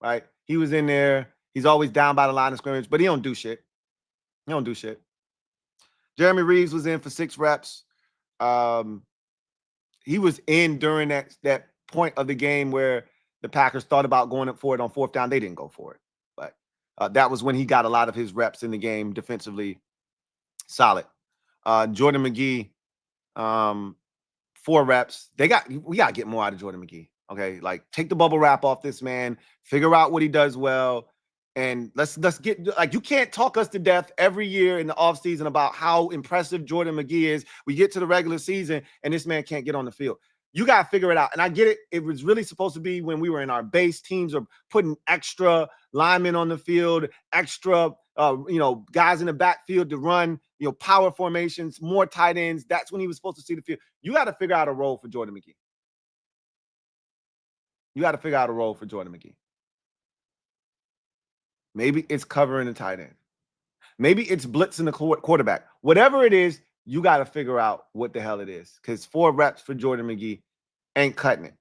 right? He was in there. He's always down by the line of scrimmage, but he don't do shit. He don't do shit. Jeremy Reeves was in for 6 reps. He was in during that point of the game where the Packers thought about going up for it on 4th down. They didn't go for it. But that was when he got a lot of his reps in the game defensively. Solid. Jordan McGee, 4 reps. We got to get more out of Jordan McGee. Okay, like take the bubble wrap off this man. Figure out what he does well. And let's get, like, you can't talk us to death every year in the offseason about how impressive Jordan McGee is. We get to the regular season and this man can't get on the field. You got to figure it out. And I get it. It was really supposed to be when we were in our base. Teams are putting extra linemen on the field, extra, guys in the backfield to run, power formations, more tight ends. That's when he was supposed to see the field. You got to figure out a role for Jordan McGee. You got to figure out a role for Jordan McGee. Maybe it's covering the tight end. Maybe it's blitzing the quarterback. Whatever it is, you got to figure out what the hell it is, because 4 reps for Jordan McGee ain't cutting it.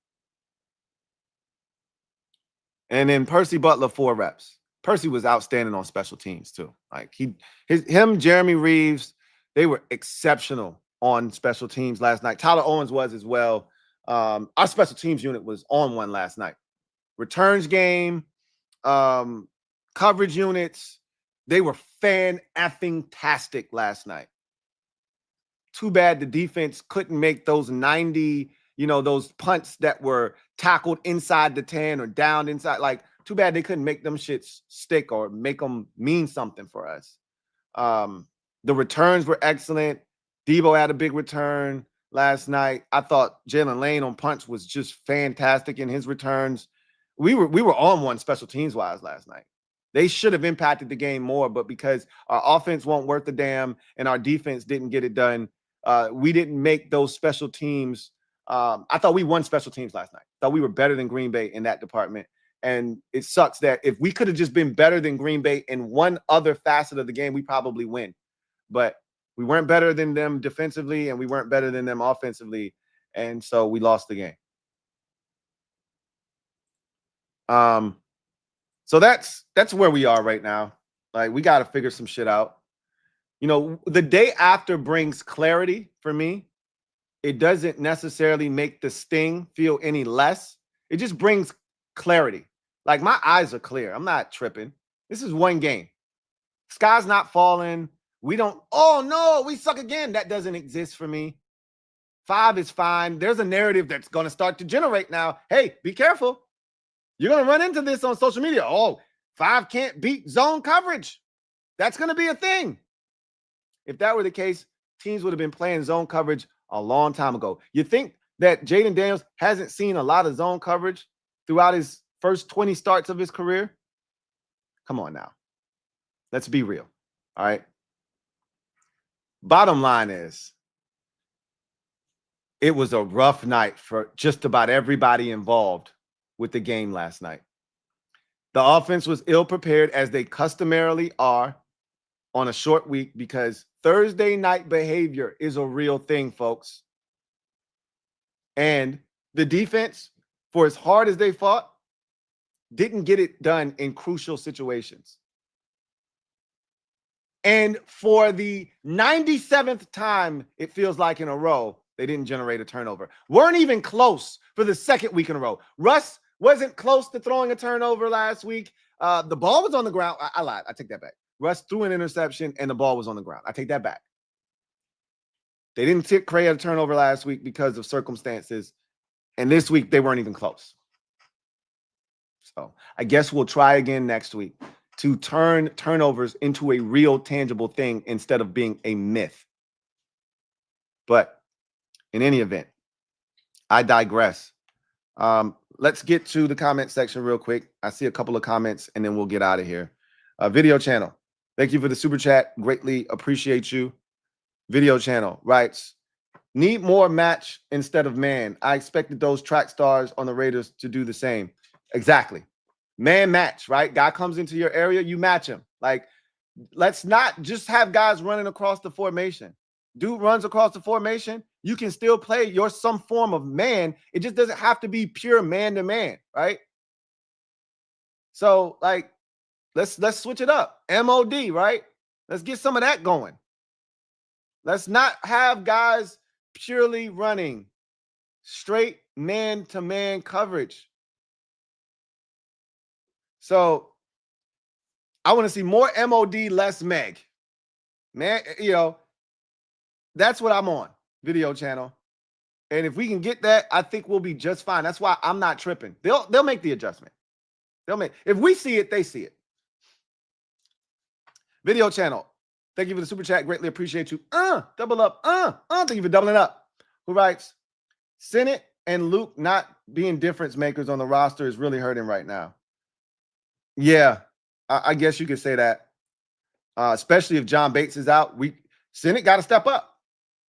And then Percy Butler, 4 reps. Percy was outstanding on special teams too. Like Jeremy Reeves, they were exceptional on special teams last night. Tyler Owens was as well. Our special teams unit was on one last night. Returns game, coverage units, they were fan-effing-tastic last night. Too bad the defense couldn't make those 90, those punts that were tackled inside the 10 or down inside. Like, too bad they couldn't make them shits stick or make them mean something for us. The returns were excellent. Debo had a big return last night. I thought Jalen Lane on punts was just fantastic in his returns. We were on one special teams wise last night. They should have impacted the game more, but because our offense won't worth a damn and our defense didn't get it done, we didn't make those special teams. I thought we won special teams last night. Thought we were better than Green Bay in that department. And it sucks that if we could have just been better than Green Bay in one other facet of the game, we probably win. But we weren't better than them defensively and we weren't better than them offensively. And so we lost the game. So that's where we are right now. Like, we got to figure some shit out. The day after brings clarity for me. It doesn't necessarily make the sting feel any less. It just brings clarity. Like, my eyes are clear. I'm not tripping. This is one game. Sky's not falling. We don't, oh no, we suck again. That doesn't exist for me. 5 is fine. There's a narrative that's going to start to generate now. Hey, be careful. You're going to run into this on social media. Oh, 5 can't beat zone coverage. That's going to be a thing. If that were the case, teams would have been playing zone coverage a long time ago. You think that Jaden Daniels hasn't seen a lot of zone coverage throughout his first 20 starts of his career? Come on now. Let's be real. All right. Bottom line is, it was a rough night for just about everybody involved with the game last night. The offense was ill-prepared, as they customarily are on a short week, because Thursday night behavior is a real thing, folks. And the defense, for as hard as they fought, didn't get it done in crucial situations. And for the 97th time, it feels like in a row, they didn't generate a turnover. Weren't even close for the second week in a row. Russ wasn't close to throwing a turnover last week. The ball was on the ground. I lied. I take that back. Russ threw an interception and the ball was on the ground. I take that back. They didn't create a turnover last week because of circumstances. And this week, they weren't even close. So I guess we'll try again next week to turn turnovers into a real tangible thing instead of being a myth. But in any event, I digress. Let's get to the comment section real quick. I see a couple of comments and then we'll get out of here. Video channel. Thank you for the super chat. Greatly appreciate you. Video channel writes, need more match instead of man. I expected those track stars on the Raiders to do the same. Exactly. Man match, right? Guy comes into your area, you match him. Like, let's not just have guys running across the formation. Dude runs across the formation, you can still play your some form of man. It just doesn't have to be pure man-to-man, right? So, like, let's switch it up. MOD, right? Let's get some of that going. Let's not have guys purely running straight man-to-man coverage. So I want to see more MOD, less Meg. Man, you know, that's what I'm on, video channel. And if we can get that, I think we'll be just fine. That's why I'm not tripping. They'll make the adjustment. If we see it, they see it. Video channel. Thank you for the super chat. Greatly appreciate you. Double up. Thank you for doubling up. Who writes, Senate and Luke not being difference makers on the roster is really hurting right now. Yeah, I guess you could say that. Especially if John Bates is out. Senate got to step up.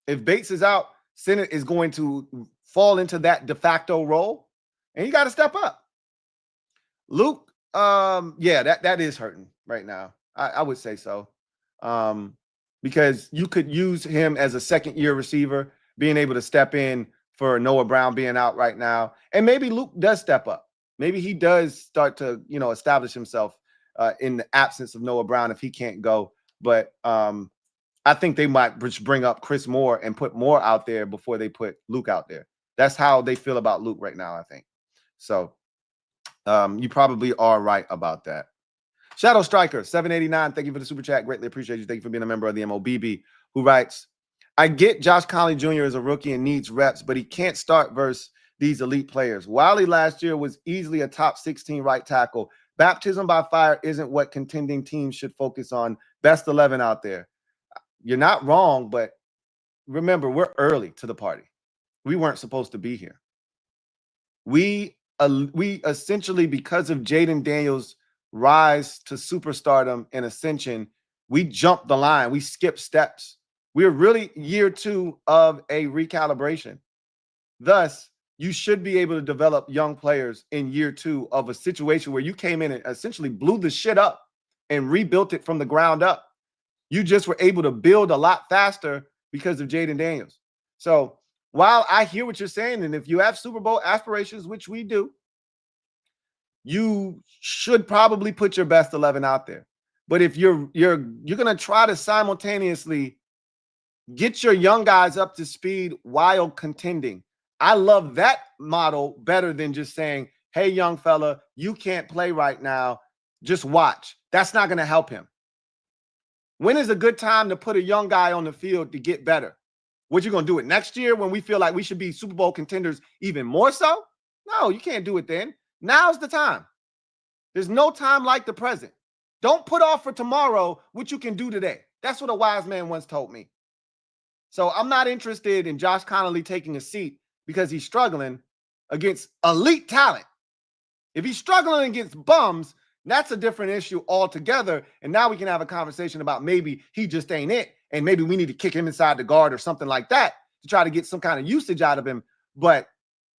If Bates is out, Senate is going to fall into that de facto role, and you got to step up. Luke, yeah, that is hurting right now. I would say so. Because you could use him as a second-year receiver, being able to step in for Noah Brown being out right now. And maybe Luke does step up. Maybe he does start to, establish himself in the absence of Noah Brown if he can't go. But I think they might just bring up Chris Moore and put Moore out there before they put Luke out there. That's how they feel about Luke right now, I think. So you probably are right about that. Shadow Striker, 789. Thank you for the super chat. Greatly appreciate you. Thank you for being a member of the MOBB, who writes, I get Josh Conley Jr. is a rookie and needs reps, but he can't start versus these elite players. Wiley last year was easily a top 16 right tackle. Baptism by fire isn't what contending teams should focus on. Best 11 out there. You're not wrong, but remember, we're early to the party. We weren't supposed to be here. We essentially, because of Jaden Daniels' rise to superstardom and ascension, we jumped the line. We skipped steps. We're really year 2 of a recalibration. Thus, you should be able to develop young players in year 2 of a situation where you came in and essentially blew the shit up and rebuilt it from the ground up. You just were able to build a lot faster because of Jaden Daniels. So while I hear what you're saying, and if you have Super Bowl aspirations, which we do, you should probably put your best 11 out there. But if you're going to try to simultaneously get your young guys up to speed while contending, I love that model better than just saying, hey, young fella, you can't play right now. Just watch. That's not going to help him. When is a good time to put a young guy on the field to get better? What, you going to do it next year when we feel like we should be Super Bowl contenders even more so? No, you can't do it then. Now's the time. There's no time like the present. Don't put off for tomorrow what you can do today. That's what a wise man once told me. So I'm not interested in Josh Connolly taking a seat because he's struggling against elite talent. If he's struggling against bums, that's a different issue altogether. And now we can have a conversation about maybe he just ain't it. And maybe we need to kick him inside the guard or something like that to try to get some kind of usage out of him. But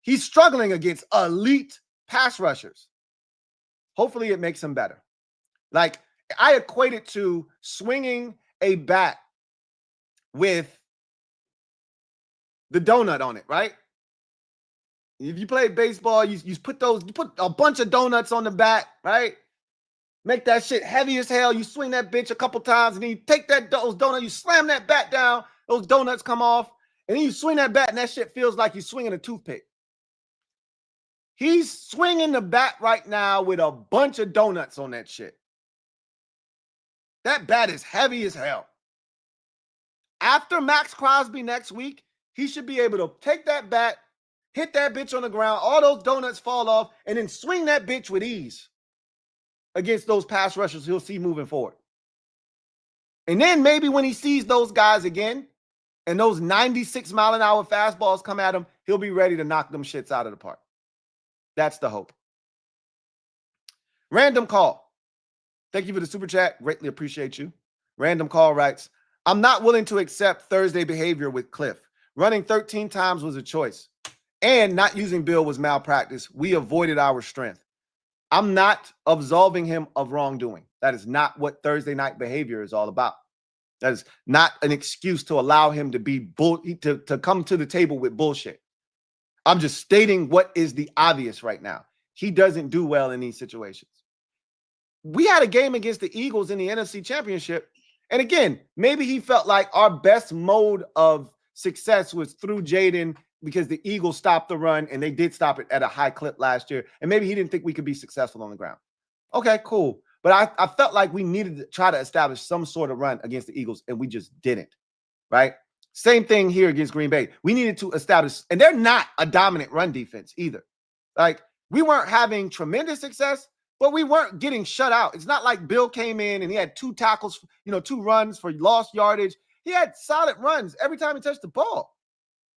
he's struggling against elite pass rushers. Hopefully it makes him better. Like, I equate it to swinging a bat with the donut on it, right? If you play baseball, you put a bunch of donuts on the bat, right? Make that shit heavy as hell. You swing that bitch a couple times, and then you take those donuts, you slam that bat down, those donuts come off, and then you swing that bat, and that shit feels like you're swinging a toothpick. He's swinging the bat right now with a bunch of donuts on that shit. That bat is heavy as hell. After Max Crosby next week, he should be able to take that bat, hit that bitch on the ground, all those donuts fall off, and then swing that bitch with ease against those pass rushers he'll see moving forward. And then maybe when he sees those guys again and those 96-mile-an-hour fastballs come at him, he'll be ready to knock them shits out of the park. That's the hope. Random Call. Thank you for the super chat. Greatly appreciate you. Random Call writes, I'm not willing to accept Thursday behavior with Cliff. Running 13 times was a choice. And not using Bill was malpractice. We avoided our strength. I'm not absolving him of wrongdoing. That is not what Thursday night behavior is all about. That is not an excuse to allow him to be to come to the table with bullshit. I'm just stating what is the obvious right now. He doesn't do well in these situations. We had a game against the Eagles in the NFC Championship. And again, maybe he felt like our best mode of success was through Jaden because the Eagles stopped the run and they did stop it at a high clip last year. And maybe he didn't think we could be successful on the ground. Okay, cool. But I felt like we needed to try to establish some sort of run against the Eagles, and we just didn't, right? Same thing here against Green Bay. We needed to establish, and they're not a dominant run defense either. Like, we weren't having tremendous success, but we weren't getting shut out. It's not like Bill came in and he had 2 tackles, 2 runs for lost yardage. He had solid runs every time he touched the ball.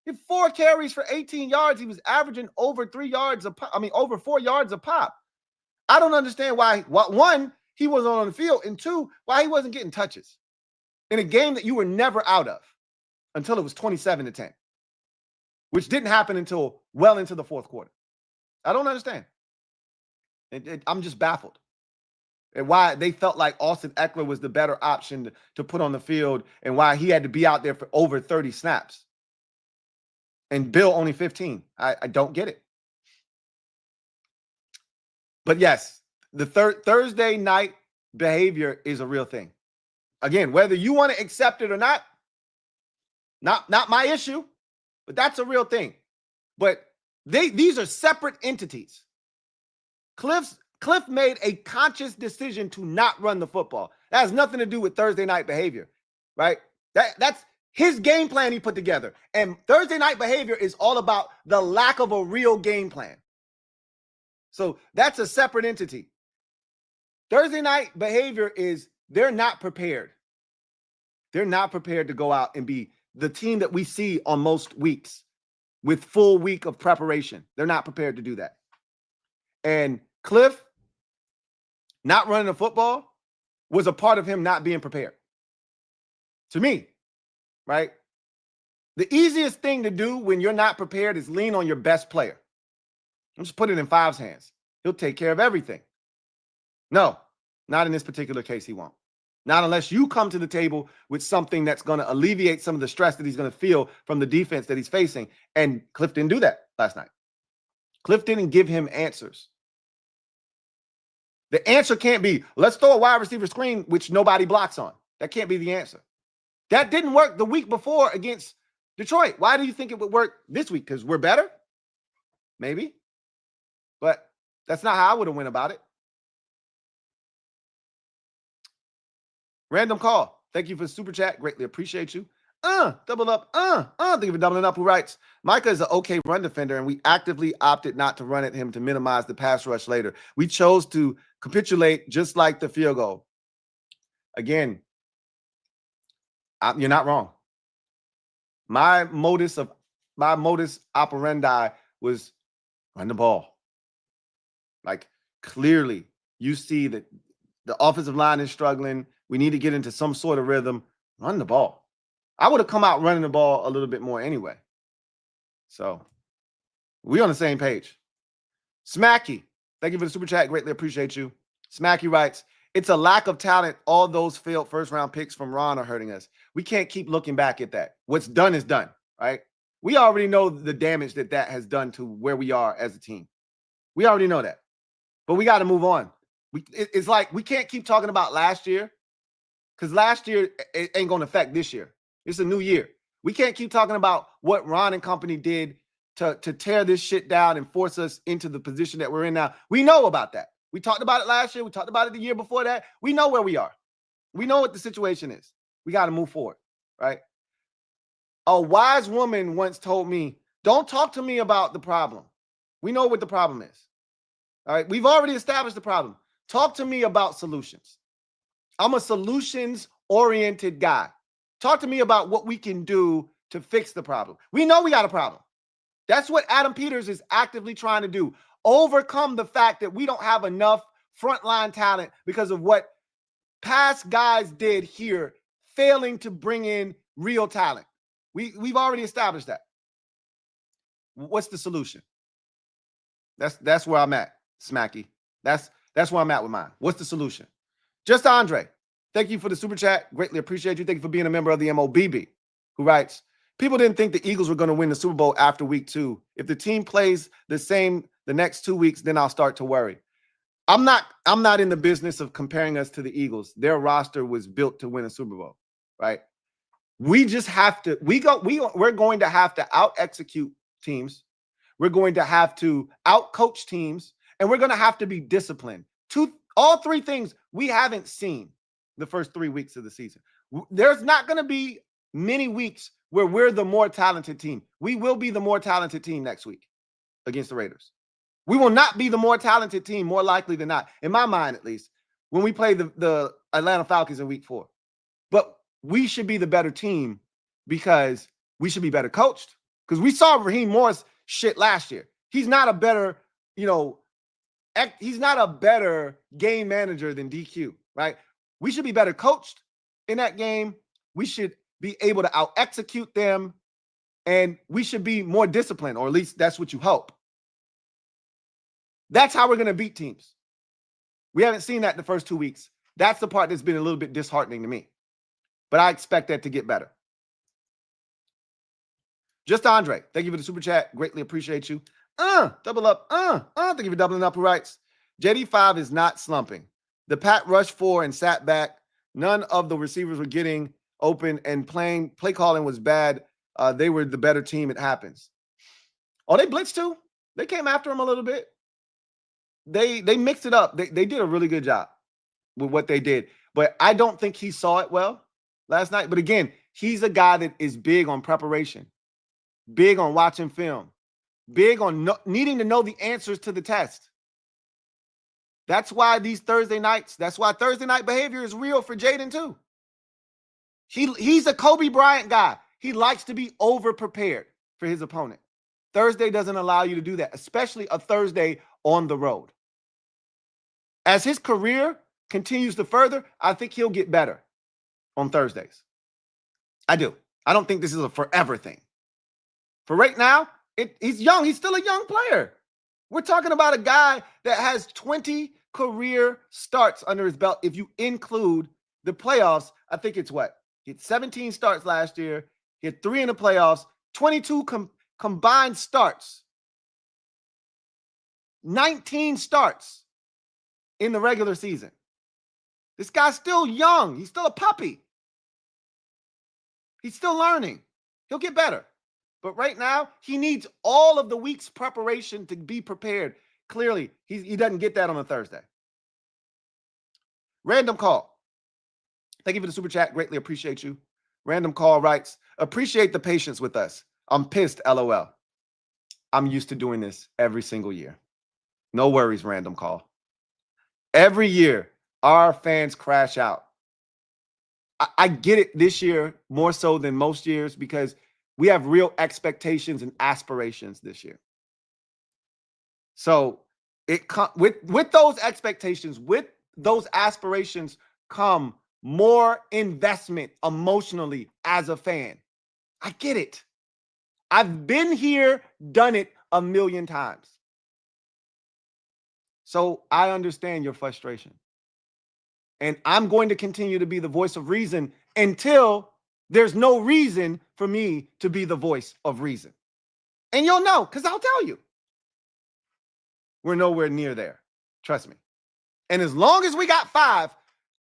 He had 4 carries for 18 yards. He was averaging over 3 yards a pop. Over 4 yards a pop. I don't understand why, one, he wasn't on the field, and 2, why he wasn't getting touches in a game that you were never out of until it was 27-10, which didn't happen until well into the fourth quarter. I don't understand. I'm just baffled at why they felt like Austin Eckler was the better option to put on the field and why he had to be out there for over 30 snaps. And Bill only 15. I don't get it. But yes, the Thursday night behavior is a real thing. Again, whether you want to accept it or not my issue, but that's a real thing. But these are separate entities. Cliff made a conscious decision to not run the football. That has nothing to do with Thursday night behavior, right? That's his game plan he put together. And Thursday night behavior is all about the lack of a real game plan. So that's a separate entity. Thursday night behavior is they're not prepared. They're not prepared to go out and be the team that we see on most weeks with full week of preparation. They're not prepared to do that. And Cliff not running the football was a part of him not being prepared. To me, right? The easiest thing to do when you're not prepared is lean on your best player. Just put it in Five's hands. He'll take care of everything. No, not in this particular case, he won't. Not unless you come to the table with something that's going to alleviate some of the stress that he's going to feel from the defense that he's facing. And Cliff didn't do that last night. Cliff didn't give him answers. The answer can't be, let's throw a wide receiver screen, which nobody blocks on. That can't be the answer. That didn't work the week before against Detroit. Why do you think it would work this week? Because we're better? Maybe. But that's not how I would have went about it. Random Call. Thank you for the super chat. Greatly appreciate you. Double up. Thank you for doubling up. Who writes, Micah is an okay run defender, and we actively opted not to run at him to minimize the pass rush later. We chose to capitulate just like the field goal. Again, you're not wrong. My modus operandi was run the ball. Like, clearly, you see that the offensive line is struggling. We need to get into some sort of rhythm. Run the ball. I would have come out running the ball a little bit more anyway. So, we're on the same page. Smacky, thank you for the super chat. Greatly appreciate you. Smacky writes, it's a lack of talent. All those failed first-round picks from Ron are hurting us. We can't keep looking back at that. What's done is done, right? We already know the damage that has done to where we are as a team. We already know that. But we got to move on. It's like we can't keep talking about last year because last year it ain't going to affect this year. It's a new year. We can't keep talking about what Ron and company did to tear this shit down and force us into the position that we're in now. We know about that. We talked about it last year. We talked about it the year before that. We know where we are. We know what the situation is. We got to move forward, right? A wise woman once told me, don't talk to me about the problem. We know what the problem is. All right. We've already established the problem. Talk to me about solutions. I'm a solutions-oriented guy. Talk to me about what we can do to fix the problem. We know we got a problem. That's what Adam Peters is actively trying to do. Overcome the fact that we don't have enough frontline talent because of what past guys did here, failing to bring in real talent. We've already established that. What's the solution? That's where I'm at, Smacky. That's where I'm at with mine. What's the solution? Just Andre, thank you for the super chat. Greatly appreciate you. Thank you for being a member of the MOBB, who writes, people didn't think the Eagles were going to win the Super Bowl after week 2. If the team plays the same the next 2 weeks, then I'll start to worry. I'm not in the business of comparing us to the Eagles. Their roster was built to win a Super Bowl, right? We just have to, we're going to have to out-execute teams. We're going to have to out-coach teams, and we're going to have to be disciplined. All three things we haven't seen the first 3 weeks of the season. There's not going to be many weeks where we're the more talented team. We will be the more talented team next week against the Raiders. We will not be the more talented team, more likely than not, in my mind at least, when we play the Atlanta Falcons in week 4. But we should be the better team because we should be better coached. Because we saw Raheem Morris shit last year. He's not a better, he's not a better game manager than DQ, right? We should be better coached in that game. We should be able to out-execute them, and we should be more disciplined, or at least that's what you hope. That's how we're going to beat teams. We haven't seen that the first 2 weeks. That's the part that's been a little bit disheartening to me. But I expect that to get better. Just Andre, thank you for the super chat. Greatly appreciate you. Double up. Thank you for doubling up. Who writes, JD5 is not slumping. The Pat rushed 4 and sat back. None of the receivers were getting open, and play calling was bad. They were the better team. It happens. Oh, they blitzed too. They came after him a little bit. They mixed it up. They did a really good job with what they did. But I don't think he saw it well last night. But again, he's a guy that is big on preparation, big on watching film, big on needing to know the answers to the test. That's why Thursday night behavior is real for Jaden too. He's a Kobe Bryant guy. He likes to be over-prepared for his opponent. Thursday doesn't allow you to do that, especially a Thursday on the road. As his career continues to further, I think he'll get better on Thursdays. I do. I don't think this is a forever thing. For right now, he's young. He's still a young player. We're talking about a guy that has 20 career starts under his belt. If you include the playoffs, I think it's what? He had 17 starts last year. He had 3 in the playoffs, 22 combined starts, 19 starts in the regular season. This guy's still young. He's still a puppy. He's still learning. He'll get better. But right now, he needs all of the week's preparation to be prepared. Clearly, he doesn't get that on a Thursday. Random Call. Thank you for the super chat. Greatly appreciate you. Random Call writes, appreciate the patience with us. I'm pissed, LOL. I'm used to doing this every single year. No worries, Random Call. Every year, our fans crash out. I get it this year more so than most years because we have real expectations and aspirations this year. So with those expectations, with those aspirations come more investment emotionally as a fan. I get it. I've been here, done it a million times. So I understand your frustration. And I'm going to continue to be the voice of reason until there's no reason for me to be the voice of reason. And you'll know, because I'll tell you. We're nowhere near there. Trust me. And as long as we got 5,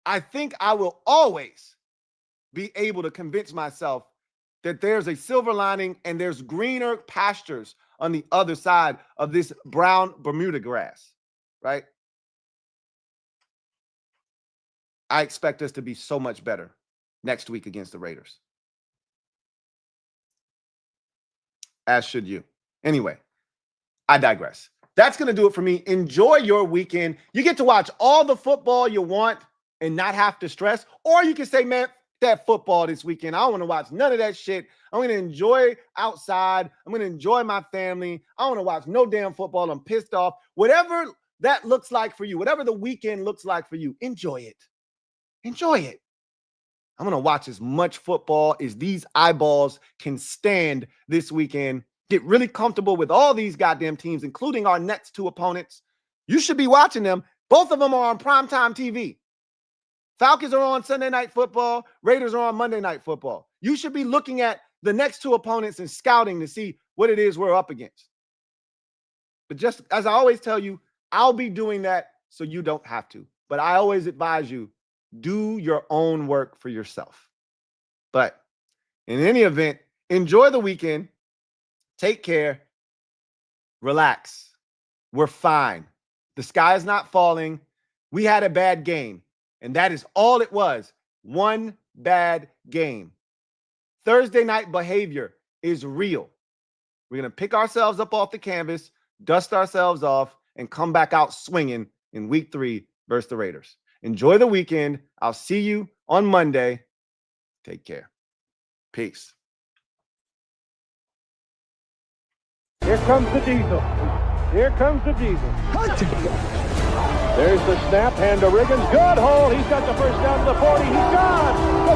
I think I will always be able to convince myself that there's a silver lining and there's greener pastures on the other side of this brown Bermuda grass, right? I expect us to be so much better next week against the Raiders. As should you. Anyway, I digress. That's going to do it for me. Enjoy your weekend. You get to watch all the football you want and not have to stress. Or you can say, man, that football this weekend, I don't want to watch none of that shit. I'm going to enjoy outside. I'm going to enjoy my family. I don't want to watch no damn football. I'm pissed off. Whatever that looks like for you, whatever the weekend looks like for you, enjoy it. Enjoy it. I'm going to watch as much football as these eyeballs can stand this weekend. Get really comfortable with all these goddamn teams, including our next two opponents. You should be watching them. Both of them are on primetime TV. Falcons are on Sunday Night Football. Raiders are on Monday Night Football. You should be looking at the next two opponents and scouting to see what it is we're up against. But just as I always tell you, I'll be doing that so you don't have to. But I always advise you, do your own work for yourself. But in any event, enjoy the weekend. Take care. Relax. We're fine. The sky is not falling. We had a bad game, and that is all it was. One bad game. Thursday night behavior is real. We're going to pick ourselves up off the canvas, dust ourselves off, and come back out swinging in week 3 versus the Raiders. Enjoy the weekend. I'll see you on Monday. Take care. Peace. Here comes the diesel. Here comes the diesel. There's the snap. Hand to Riggins. Good hole. He's got the first down to the 40. He's gone. The